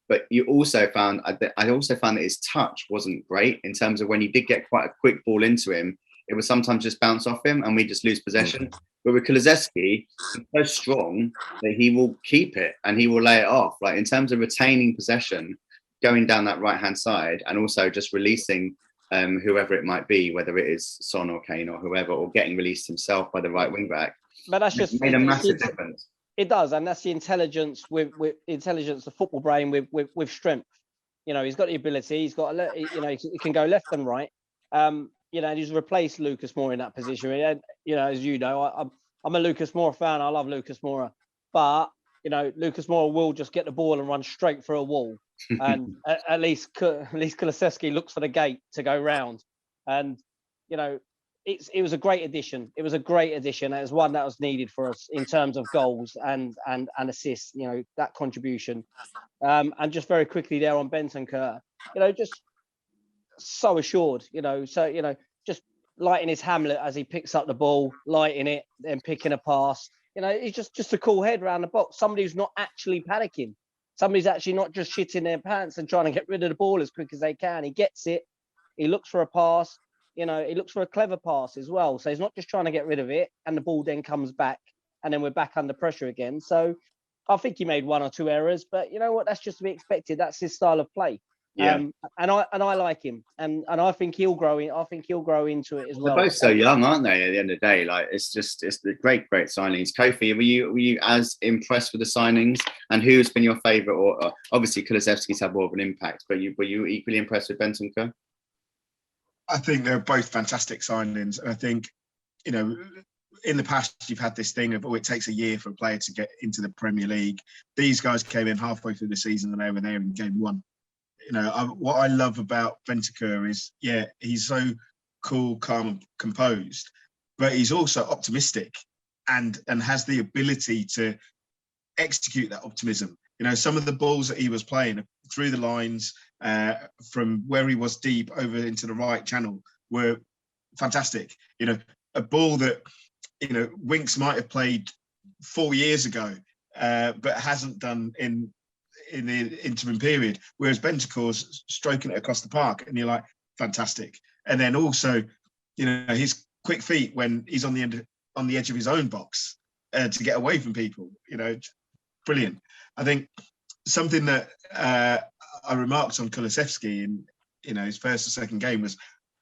But I also found that his touch wasn't great, in terms of when he did get quite a quick ball into him, it would sometimes just bounce off him and we just lose possession. But with Kulusevski, he's so strong that he will keep it and he will lay it off. Like in terms of retaining possession, going down that right-hand side, and also just releasing whoever it might be, whether it is Son or Kane or whoever, or getting released himself by the right wing back. But that's just made a massive difference. It does, and that's the intelligence with intelligence, the football brain with strength. He's got the ability. He's got he can go left and right. And he's replaced Lucas Moura in that position. And, as you know, I'm a Lucas Moura fan. I love Lucas Moura, but Lucas Moura will just get the ball and run straight through a wall. And at least Kulusevski looks for the gate to go round. And it was a great addition. It was a great addition. It was one that was needed for us in terms of goals and assists. That contribution. And just very quickly there on Bentancur, just so assured. Just lighting his Hamlet as he picks up the ball, lighting it, then picking a pass. He's just a cool head around the box. Somebody who's not actually panicking. Somebody's actually not just shitting their pants and trying to get rid of the ball as quick as they can. He gets it. He looks for a pass. He looks for a clever pass as well. So he's not just trying to get rid of it, and the ball then comes back, and then we're back under pressure again. So I think he made 1 or 2 errors, but you know what? That's just to be expected. That's his style of play. Yeah. And I like him, and I think he'll grow in. I think he'll grow into it as well. They're both so young, aren't they? At the end of the day, like it's the great signings. Kofi, were you as impressed with the signings? And who's been your favourite? Or obviously Kulusevski's had more of an impact, but were you equally impressed with Bentancur? I think they're both fantastic signings, and I think in the past you've had this thing of it takes a year for a player to get into the Premier League. These guys came in halfway through the season and they were there in game 1. What I love about Bentancur is, he's so cool, calm, and composed, but he's also optimistic and has the ability to execute that optimism. You know, some of the balls that he was playing through the lines, from where he was deep over into the right channel were fantastic. You know, a ball that, you know, Winks might have played 4 years ago, but hasn't done in the interim period, whereas Bentancur's stroking it across the park, and you're like, fantastic. And then also, you know, his quick feet when he's on the edge of his own box to get away from people, you know, brilliant. I think something that I remarked on Kulusevski in, you know, his first or second game was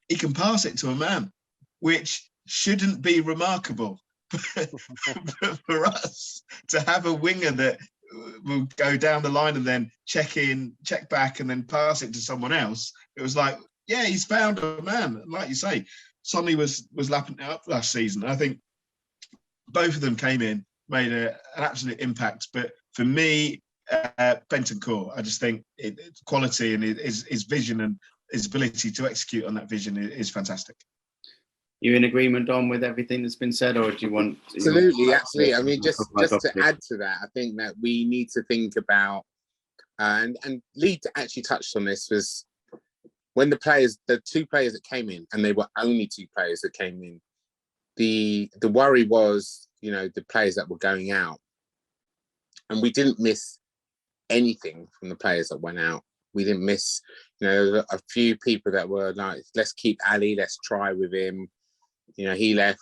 he can pass it to a man, which shouldn't be remarkable. For us to have a winger that will go down the line and then check back, and then pass it to someone else, it was like, yeah, he's found a man. Like you say, Sonny was lapping it up last season. I think both of them came in, made an absolute impact. But for me, Bentancur, I just think quality and his vision and his ability to execute on that vision is fantastic. You in agreement, Don, with everything that's been said, or do you want? Absolutely. I mean, just to add to that, I think that we need to think about, and Leigh actually touched on this, was when the two players that came in, and they were only two players that came in. The worry was, you know, the players that were going out, and we didn't miss anything from the players that went out. We didn't miss, you know, a few people that were like, let's keep Ali, let's try with him. You know, he left,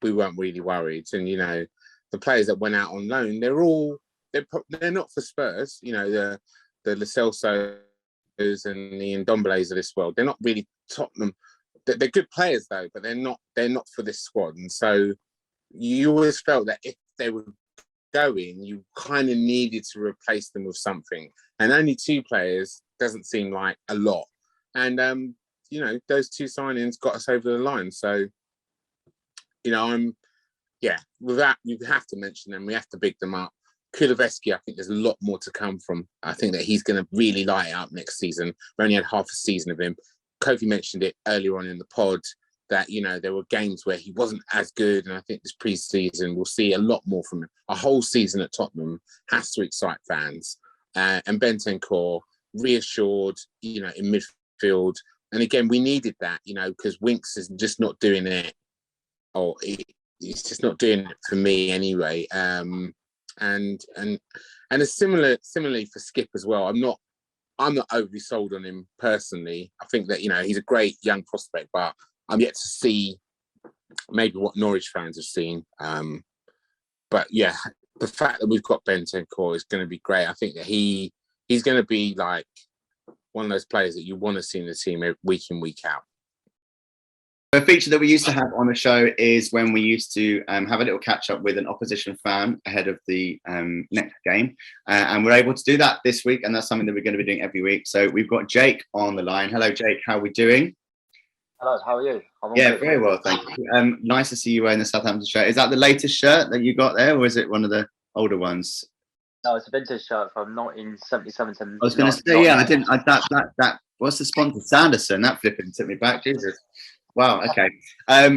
we weren't really worried. And, you know, the players that went out on loan, they're not for Spurs, you know, the Lo Celsos and the Ndombeles of this world. They're not really Tottenham. They're good players though, but they're not for this squad. And so you always felt that if they were going, you kind of needed to replace them with something. And only two players doesn't seem like a lot. And, you know, those two signings got us over the line. So, you know, with that, you have to mention them. We have to big them up. Kulusevski, I think there's a lot more to come from. I think that he's going to really light it up next season. We only had half a season of him. Kofi mentioned it earlier on in the pod that, you know, there were games where he wasn't as good. And I think this pre-season, we'll see a lot more from him. A whole season at Tottenham has to excite fans. And Bentancur reassured, you know, in midfield. And again, we needed that, you know, because Winks is just not doing it. Or he's just not doing it for me anyway. And similarly for Skip as well. I'm not overly sold on him personally. I think that, you know, he's a great young prospect, but I'm yet to see maybe what Norwich fans have seen. But yeah, the fact that we've got Bentancur is going to be great. I think that he's going to be like one of those players that you want to see in the team week in, week out. A feature that we used to have on the show is when we used to have a little catch up with an opposition fan ahead of the next game. And we're able to do that this week. And that's something that we're going to be doing every week. So we've got Jake on the line. Hello, Jake. How are we doing? Hello, how are you? Yeah, very well, thank you. Nice to see you wearing the Southampton shirt. Is that the latest shirt that you got there, or is it one of the older ones? No, it's a vintage shirt from 1977. I was going to say, yeah, that. What's the sponsor? Sanderson. That flipping took me back. Jesus. Wow. Okay.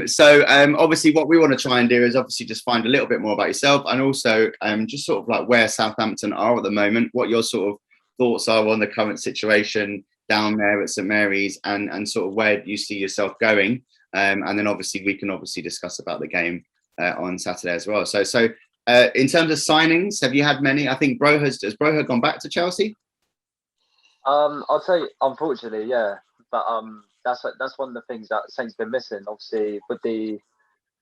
So obviously, what we want to try and do is obviously just find a little bit more about yourself, and also just sort of like where Southampton are at the moment, what your sort of thoughts are on the current situation down there at St Mary's, and sort of where you see yourself going. And then obviously we can discuss about the game on Saturday as well. So in terms of signings, have you had many? I think has Broha gone back to Chelsea? I'd say unfortunately, yeah, but that's one of the things that Saint's been missing. Obviously, with the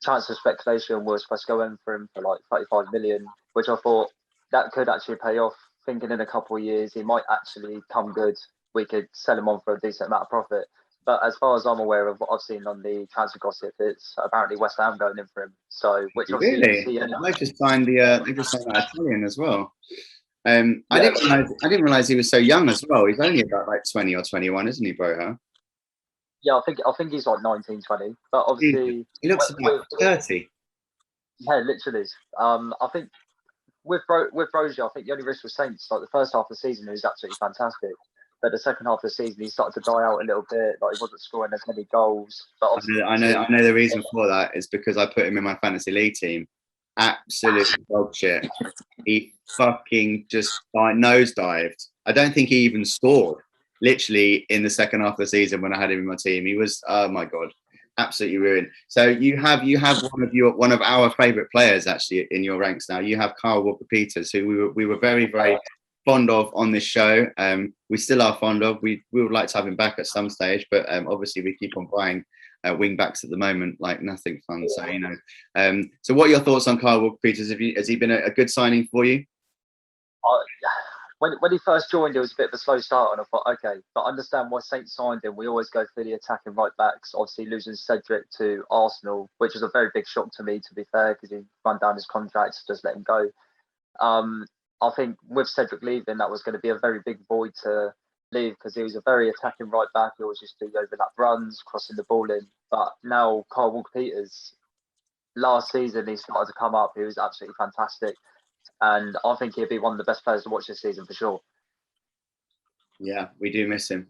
transfer speculation, was supposed to go in for him for like 35 million, which I thought that could actually pay off. Thinking in a couple of years he might actually come good. We could sell him on for a decent amount of profit. But as far as I'm aware of what I've seen on the transfer gossip, it's apparently West Ham going in for him. So, which really, they just signed that Italian as well. I didn't realize he was so young as well. He's only about like 20 or 21, isn't he, Broha? Yeah, I think he's like 19, 20. But obviously, he looks about 30. Yeah, literally. I think with Brozier, I think the only risk was Saints. Like the first half of the season, he was absolutely fantastic. But the second half of the season, he started to die out a little bit. Like he wasn't scoring as many goals. But I know the reason for that is because I put him in my fantasy league team, absolute dog shit. He fucking just like nosedived. I don't think he even scored. Literally in the second half of the season when I had him in my team, he was, oh my god, absolutely ruined. So you have one of our favourite players actually in your ranks now. You have Kyle Walker-Peters, who we were very very fond of on this show. We still are fond of. We would like to have him back at some stage, but obviously we keep on buying wing backs at the moment like nothing fun. So so what are your thoughts on Kyle Walker-Peters? Has he been a good signing for you? When he first joined, it was a bit of a slow start, and I thought, okay, but I understand why Saints signed him. We always go for the attacking right backs. Obviously, losing Cedric to Arsenal, which was a very big shock to me, to be fair, because he run down his contract, just let him go. I think with Cedric leaving, that was going to be a very big void to leave, because he was a very attacking right back. He always used to do overlap runs, crossing the ball in. But now Kyle Walker-Peters, last season he started to come up. He was absolutely fantastic. And I think he'd be one of the best players to watch this season for sure. Yeah, we do miss him.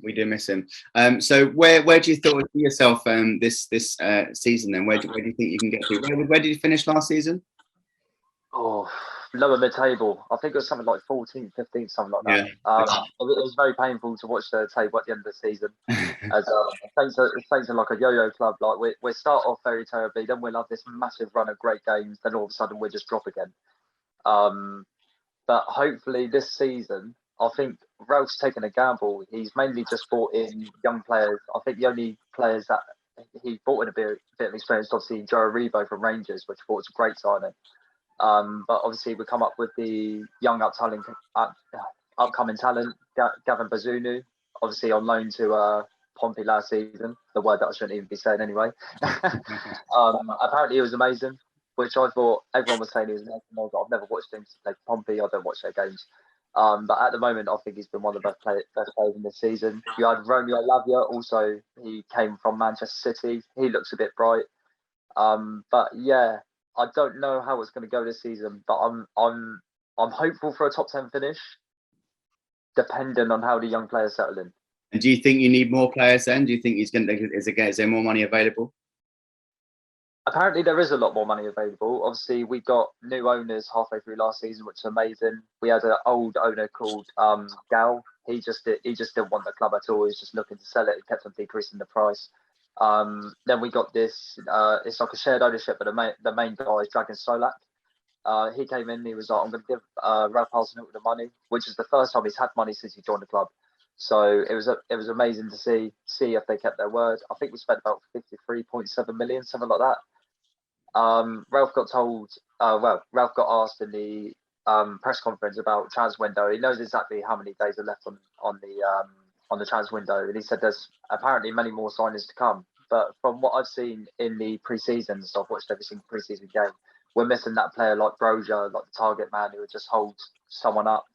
So where do you thought of yourself this season then? Where do you think you can get to? Where did you finish last season? Oh, lower mid-table. I think it was something like 14th, 15th, something like that. Yeah. It was very painful to watch the table at the end of the season. As Saints are like a yo-yo club. Like we start off very terribly, then we'll have this massive run of great games, then all of a sudden we just drop again. But hopefully this season, I think Ralph's taken a gamble. He's mainly just brought in young players. I think the only players that he brought in a bit of experience, obviously Joe Aribo from Rangers, which I thought was a great signing. But obviously we come up with the young upcoming talent, Gavin Bazunu, obviously on loan to Pompey last season, the word that I shouldn't even be saying anyway. Apparently he was amazing, which I thought everyone was saying he was amazing. I've never watched him play Pompey. I don't watch their games. But at the moment, I think he's been one of the best players in this season. You had Romeo Lavia, also he came from Manchester City. He looks a bit bright. But yeah, I don't know how it's going to go this season. But I'm hopeful for a top 10 finish, depending on how the young players settle in. And do you think you need more players then? Do you think is there more money available? Apparently there is a lot more money available. Obviously, we got new owners halfway through last season, which is amazing. We had an old owner called Gal. He just didn't want the club at all. He was just looking to sell it. He kept on decreasing the price. Then we got this. It's like a shared ownership, but the main guy is Dragon Solak. He came in. He was like, "I'm going to give Ralph Hasenhüttl the money," which is the first time he's had money since he joined the club. So it was amazing to see if they kept their word. I think we spent about 53.7 million, something like that. Ralph got asked in the press conference about transfer window. He knows exactly how many days are left on the transfer window, and he said there's apparently many more signings to come. But from what I've seen in the pre-season, so I've watched every single pre-season game, we're missing that player like Brozier, like the target man who would just hold someone up,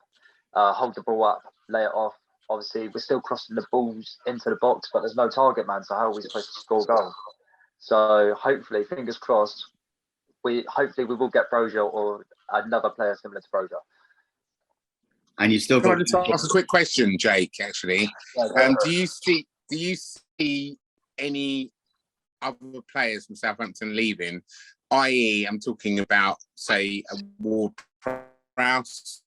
hold the ball up, lay it off. Obviously, we're still crossing the balls into the box, but there's no target man, so how are we supposed to score goals? So hopefully, fingers crossed, we will get Brozier or another player similar to Brozier. And you still got. Can I just ask a quick question, Jake? Actually, do you see any other players from Southampton leaving? I.e., I'm talking about, say, a Ward-Prowse.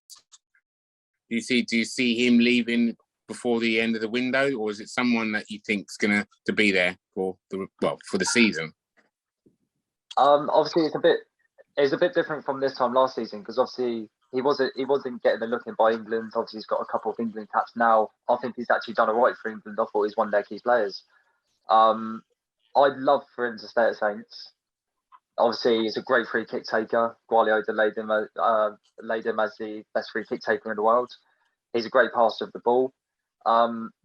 Do you see him leaving before the end of the window, or is it someone that you think's going to be there for the season? Obviously, it's a bit different from this time last season, because obviously he wasn't getting a look in by England. Obviously, he's got a couple of England caps now. I think he's actually done all right for England. I thought he's one of their key players. I'd love for him to stay at Saints. Obviously, he's a great free kick taker. Guardiola laid him as the best free kick taker in the world. He's a great passer of the ball.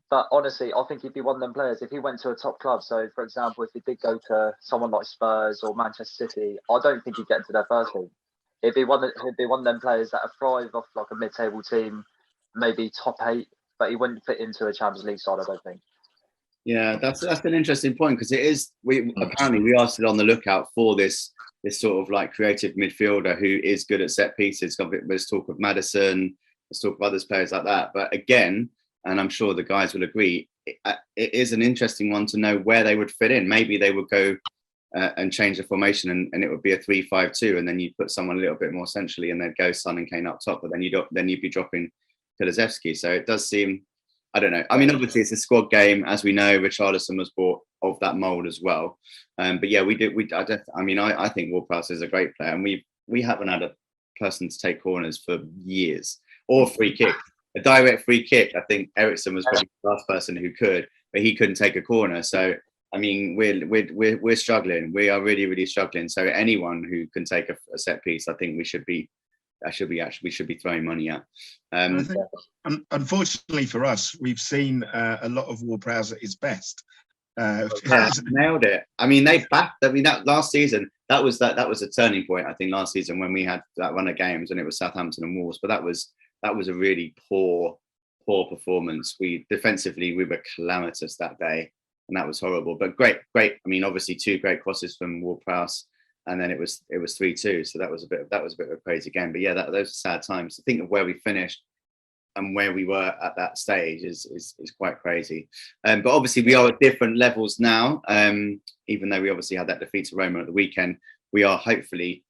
But honestly, I think he'd be one of them players if he went to a top club. So, for example, if he did go to someone like Spurs or Manchester City, I don't think he'd get into their first team. He'd be one of them players that thrive off like a mid-table team, maybe top 8, but he wouldn't fit into a Champions League side, I don't think. Yeah, that's an interesting point, because it is. Apparently we are still on the lookout for this sort of like creative midfielder who is good at set pieces. There's talk of Maddison, there's talk of other players like that. But again, and I'm sure the guys will agree, it is an interesting one to know where they would fit in. Maybe they would go and change the formation, and it would be a 3-5-2, and then you'd put someone a little bit more centrally, and they'd go Son and Kane up top, but then you'd be dropping Kulusevski. So it does seem, I don't know. I mean, obviously it's a squad game, as we know. Richarlison was bought of that mould as well. But yeah, I think Ward-Prowse is a great player, and we haven't had a person to take corners for years, or free kick. A direct free kick, I think Ericsson was probably the last person who could, but he couldn't take a corner. So I mean, we're struggling. We are really, really struggling. So anyone who can take a set piece, I think we should be throwing money at. I think, unfortunately for us, we've seen a lot of Ward-Prowse at his best. Nailed it. I mean, that last season, that was a turning point. I think last season when we had that run of games, and it was Southampton and Wolves, but that was a really poor performance. Defensively we were calamitous that day, and that was horrible. But great. I mean, obviously 2 great crosses from Ward-Prowse, and then it was 3-2. So that was a bit of a crazy game. But yeah, those are sad times. To think of where we finished and where we were at that stage is quite crazy. But obviously we are at different levels now. Even though we obviously had that defeat to Roma at the weekend, we are hopefully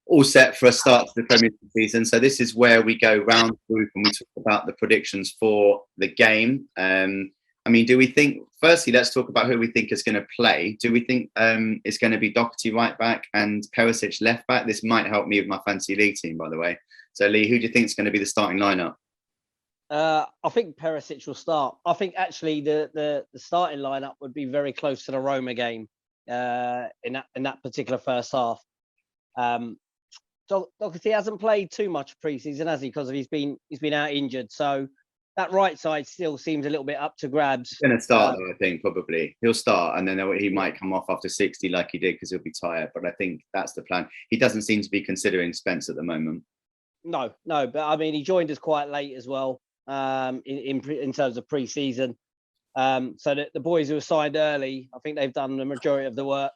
all set for a start to the Premier League season. So this is where we go round the group and we talk about the predictions for the game. I mean, do we think, firstly, let's talk about who we think is going to play. Do we think it's going to be Doherty right back and Perisic left back? This might help me with my fantasy league team, by the way. So Leigh, who do you think is going to be the starting lineup? I think Perisic will start. I think actually the starting lineup would be very close to the Roma game in that particular first half. Doherty hasn't played too much pre-season, has he? Because he's been out injured. So that right side still seems a little bit up to grabs. He's going to start, though, I think, probably. He'll start, and then he might come off after 60 like he did because he'll be tired. But I think that's the plan. He doesn't seem to be considering Spence at the moment. No. But, I mean, he joined us quite late as well in terms of pre-season. So the boys who were signed early, I think they've done the majority of the work.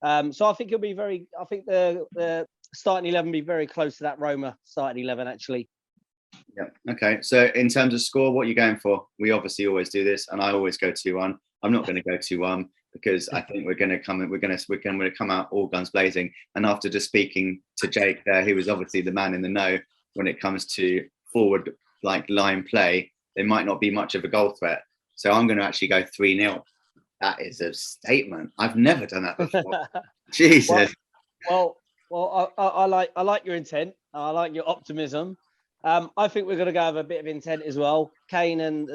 So I think it'll be I think the starting 11 will be very close to that Roma starting 11, actually. Yeah. Okay. So in terms of score, what are you going for? We obviously always do this, and I always go 2-1. I'm not going to go 2-1 because I think we're going to come out all guns blazing. And after just speaking to Jake there, who was obviously the man in the know when it comes to forward line play, there might not be much of a goal threat. So I'm going to actually go 3-0. That is a statement. I've never done that before. Jesus. Well, I like your intent. I like your optimism. I think we're going to go have a bit of intent as well. Kane and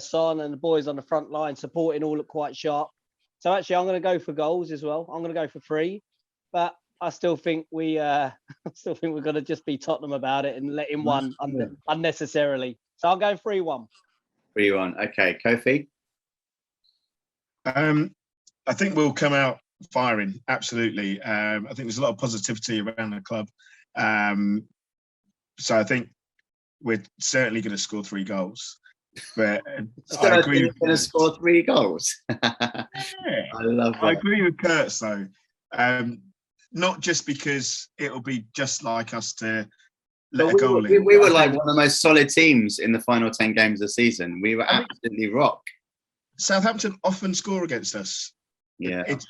Son and the boys on the front line supporting all look quite sharp. So actually, I'm going to go for goals as well. I'm going to go for 3, but I still think we're going to just be Tottenham about it and let him one unnecessarily. So I'm going 3-1. 3-1. Okay, Kofi. I think we'll come out firing. Absolutely. I think there's a lot of positivity around the club. So I think we're certainly going to score 3 goals. But I agree. We're going to score 3 goals. Yeah, I love that. I agree with Kurtz though. Not just because it'll be just like us to let a goal in. We were like one of the most solid teams in the final 10 games of the season. We were absolutely rock. Southampton often score against us. Yeah. It's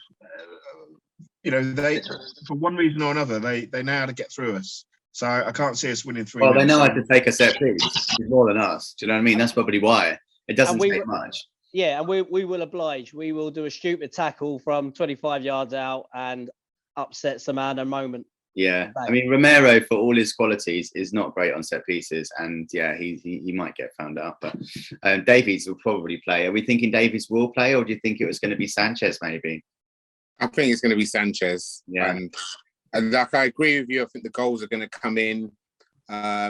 they, for one reason or another, they know how to get through us. So I can't see us winning 3. Well, they know how to take a set piece. It's more than us. Do you know what I mean? That's probably why. It doesn't take much. Yeah, and we will oblige. We will do a stupid tackle from 25 yards out and upset some man a moment. Yeah, I mean, Romero, for all his qualities, is not great on set pieces, and yeah, he might get found out. But Davies will probably play. Are we thinking Davies will play, or do you think it was going to be Sanchez maybe? I think it's going to be Sanchez. Yeah. And like, I agree with you. I think the goals are going to come in. But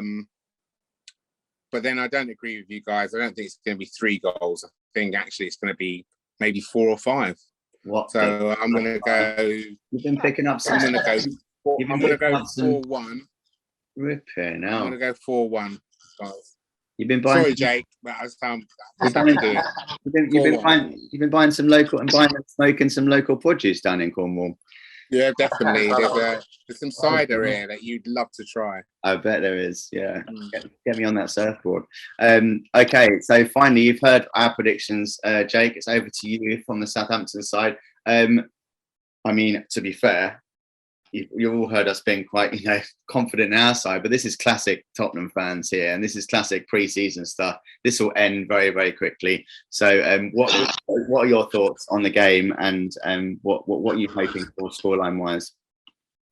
then I don't agree with you guys. I don't think it's going to be 3 goals. I think actually it's going to be maybe 4 or 5. What? So I'm going to go. You've been picking up some. I'm going to go 4-1. Ripping out. I'm going to go 4-1. Guys. You've been buying. Sorry, Jake, but I just can't do it. You've been buying some local and smoking some local produce down in Cornwall. Yeah, definitely. There's some cider here that you'd love to try. I bet there is. Yeah, get me on that surfboard. Okay, so finally, you've heard our predictions, Jake. It's over to you from the Southampton side. I mean, to be fair, you've all heard us being quite, confident in our side, but this is classic Tottenham fans here, and this is classic pre-season stuff. This will end very, very quickly. So, what are your thoughts on the game, and what are you hoping for scoreline wise?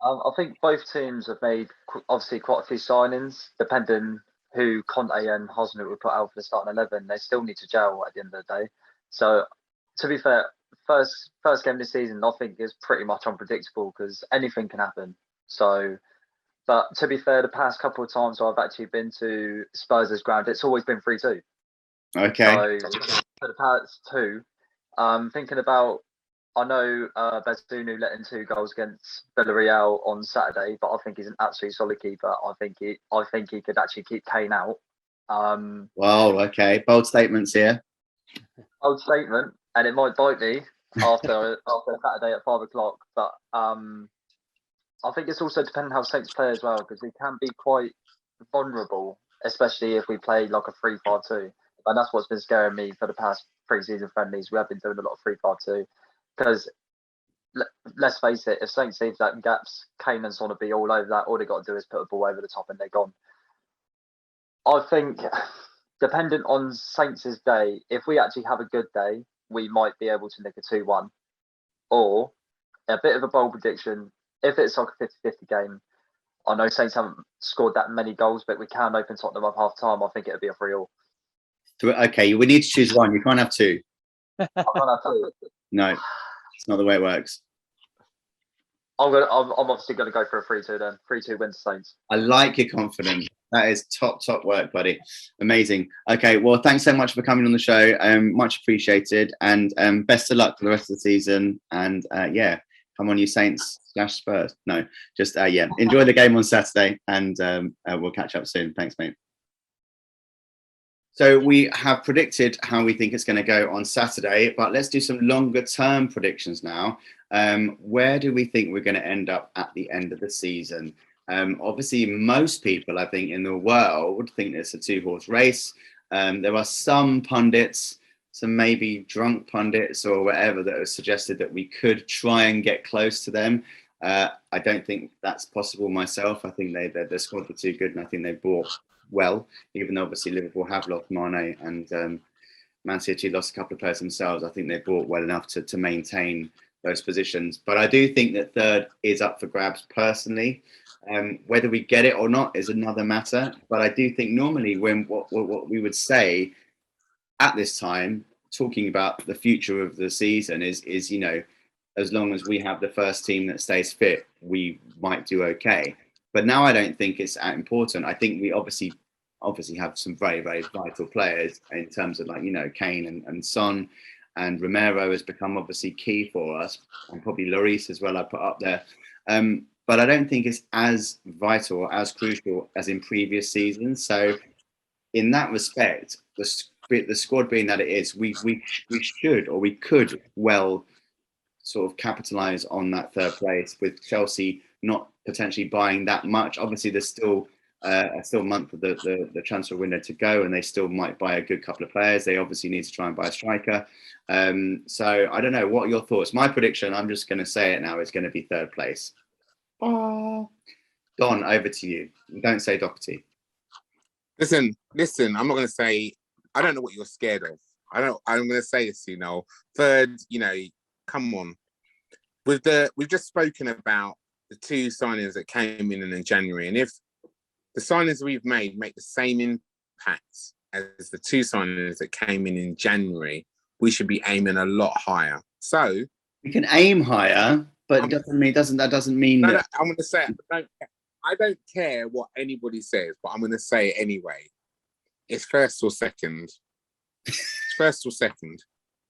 I think both teams have made obviously quite a few signings, depending who Conte and Hosmer would put out for the starting 11. They still need to gel at the end of the day. So, to be fair, first game of the season, I think is pretty much unpredictable because anything can happen. So, but to be fair, the past couple of times I've actually been to Spurs' ground, it's always been 3-2. Okay. So for the past two, thinking about, I know Bezunu let in 2 goals against Villarreal on Saturday, but I think he's an absolutely solid keeper. I think he could actually keep Kane out. Wow. Okay. Bold statements here. Bold statement, and it might bite me after Saturday at 5 o'clock. But I think it's also depending how Saints play as well, because we can be quite vulnerable, especially if we play like a 3-5-2. And that's what's been scaring me for the past pre-season friendlies. We have been doing a lot of 3-5-2. Because let's face it, if Saints leaves that in gaps, Kane and Son will be all over that. All they got to do is put a ball over the top and they're gone. I think, dependent on Saints' day, if we actually have a good day, we might be able to nick a 2-1. Or a bit of a bold prediction, if it's like a 50-50 game, I know Saints haven't scored that many goals, but we can open Tottenham up half time. I think it'll be a 3-3. Okay, we need to choose one. You can't have two. I can't have two. No, it's not the way it works. I'm obviously going to go for a 3-2 then. 3-2 wins Saints. I like your confidence. That is top work, buddy. Amazing. Okay, well, thanks so much for coming on the show. Much appreciated, and best of luck for the rest of the season. And yeah, come on, you Saints/Spurs. No, just yeah, enjoy the game on Saturday, and we'll catch up soon. Thanks, mate. So we have predicted how we think it's going to go on Saturday, but let's do some longer term predictions now. Where do we think we're going to end up at the end of the season? Obviously, most people, I think, in the world think it's a 2-horse race. There are some pundits, some maybe drunk pundits or whatever, that have suggested that we could try and get close to them. I don't think that's possible myself. I think their squad are too good, and I think they bought well, even though obviously Liverpool have lost Mane and Man City lost a couple of players themselves. I think they bought well enough to maintain those positions. But I do think that third is up for grabs personally. Whether we get it or not is another matter. But I do think normally when what we would say at this time, talking about the future of the season, is as long as we have the first team that stays fit, we might do okay. But now I don't think it's that important. I think we obviously have some very, very vital players in terms of Kane and Son, and Romero has become obviously key for us, and probably Lloris as well I put up there. But I don't think it's as vital or as crucial as in previous seasons. So in that respect, the squad being that it is, we should, or we could well sort of capitalise on that third place, with Chelsea not potentially buying that much. Obviously, there's still a month of the transfer window to go, and they still might buy a good couple of players. They obviously need to try and buy a striker. So I don't know. What are your thoughts? My prediction, I'm just going to say it now, is going to be third place. Oh. Don, over to you. Don't say Doherty. Listen. I'm not going to say. I don't know what you're scared of. I'm going to say this. Third. Come on. We've just spoken about the 2 signings that came in January, and if the signings we've made make the same impact as the 2 signings that came in January, we should be aiming a lot higher. So we can aim higher, but that doesn't mean that. I'm going to say it. I don't care what anybody says, but I'm going to say it anyway. It's first or second. First or second.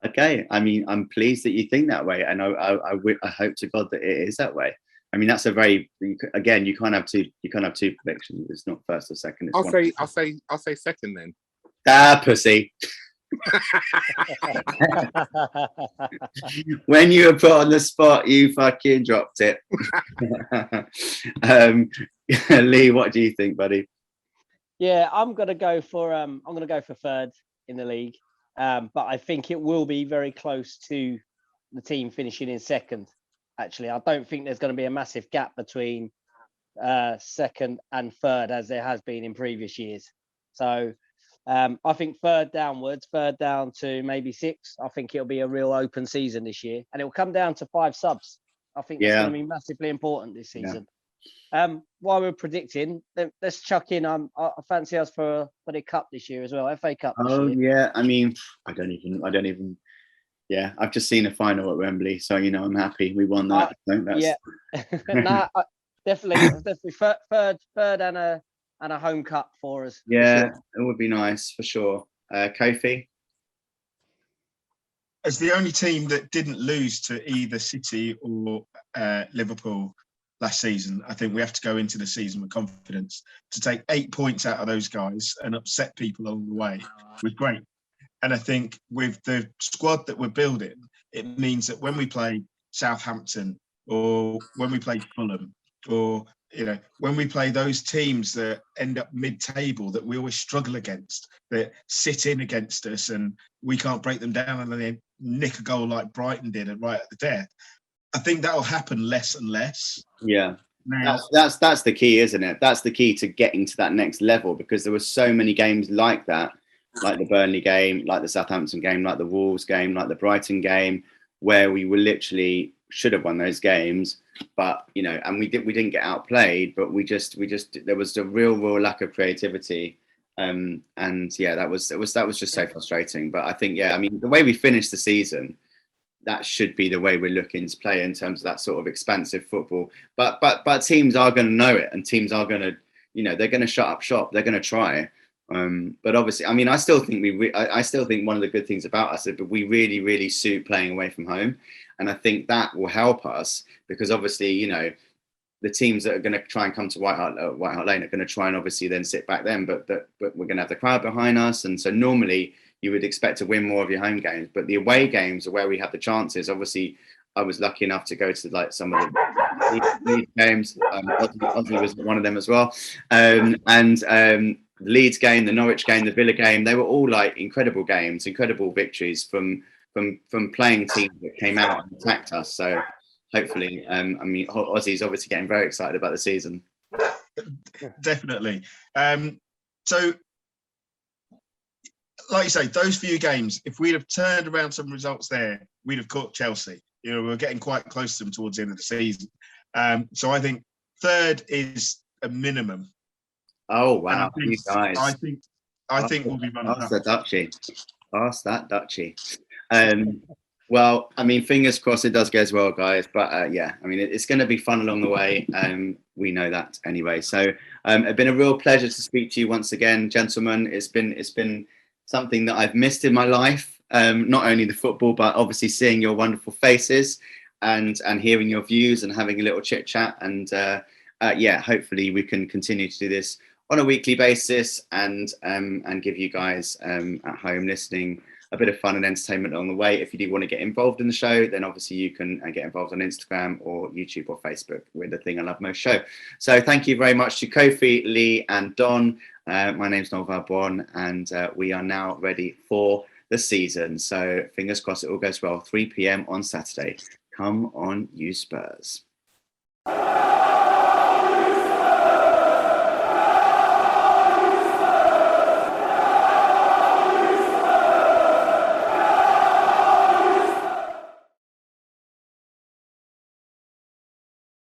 Okay. I mean, I'm pleased that you think that way, and I hope to God that it is that way. I mean, that's a very, again, you can't have two predictions. It's not first or second. I'll say second then. Ah, pussy. When you were put on the spot, you fucking dropped it. Leigh, what do you think, buddy? Yeah, I'm gonna go for third in the league, but I think it will be very close to the team finishing in second. Actually, I don't think there's going to be a massive gap between second and third as there has been in previous years. So I think third downwards, third down to maybe 6. I think it'll be a real open season this year, and it will come down to 5 subs. I think that's going to be massively important this season. While we're predicting, let's chuck in. I fancy us for the cup this year as well, FA Cup. Oh yeah, I mean, I don't even. Yeah, I've just seen a final at Wembley, so I'm happy we won that. Yeah, definitely third and a home cup for us. Yeah, for sure. It would be nice for sure. Kofi? As the only team that didn't lose to either City or Liverpool last season, I think we have to go into the season with confidence. To take 8 points out of those guys and upset people along the way was great. And I think with the squad that we're building, it means that when we play Southampton or when we play Fulham or when we play those teams that end up mid-table that we always struggle against, that sit in against us and we can't break them down and then nick a goal like Brighton did right at the death, I think that will happen less and less. Yeah. Now, That's the key, isn't it? That's the key to getting to that next level, because there were so many games like that, like the Burnley game, like the Southampton game, like the Wolves game, like the Brighton game, where we were literally should have won those games, but and we didn't get outplayed, but we just there was a real lack of creativity, and yeah, that was just so frustrating. But I think the way we finished the season, that should be the way we're looking to play in terms of that sort of expansive football. But teams are going to know it, and teams are going to they're going to shut up shop. They're going to try. But obviously, I still think I still think one of the good things about us is that we really, really suit playing away from home, and I think that will help us, because obviously, the teams that are going to try and come to White Hart Lane are going to try and obviously then sit back then, but we're going to have the crowd behind us, and so normally you would expect to win more of your home games, but the away games are where we have the chances. Obviously, I was lucky enough to go to like some of the Leeds games. Ozzy was one of them as well, and the Leeds game, the Norwich game, the Villa game, they were all like incredible games, incredible victories from playing teams that came out and attacked us. So hopefully, Ozzy's obviously getting very excited about the season. Definitely. So, like you say, those few games, if we'd have turned around some results there, we'd have caught Chelsea. We were getting quite close to them towards the end of the season. So I think third is a minimum. Oh wow, you guys! I think we'll be running. Ask that Dutchie. Well, fingers crossed it does go as well, guys. But it's going to be fun along the way. We know that anyway. So it's been a real pleasure to speak to you once again, gentlemen. It's been something that I've missed in my life. Not only the football, but obviously seeing your wonderful faces and hearing your views and having a little chit chat. And hopefully we can continue to do this on a weekly basis and give you guys at home listening a bit of fun and entertainment along the way. If you do want to get involved in the show, then obviously you can get involved on Instagram or YouTube or Facebook with the Thing I Love Most show. So thank you very much to Kofi, Leigh and Don. My name's Nolh, and we are now ready for the season. So fingers crossed it all goes well. 3 p.m. on Saturday. Come on, you Spurs.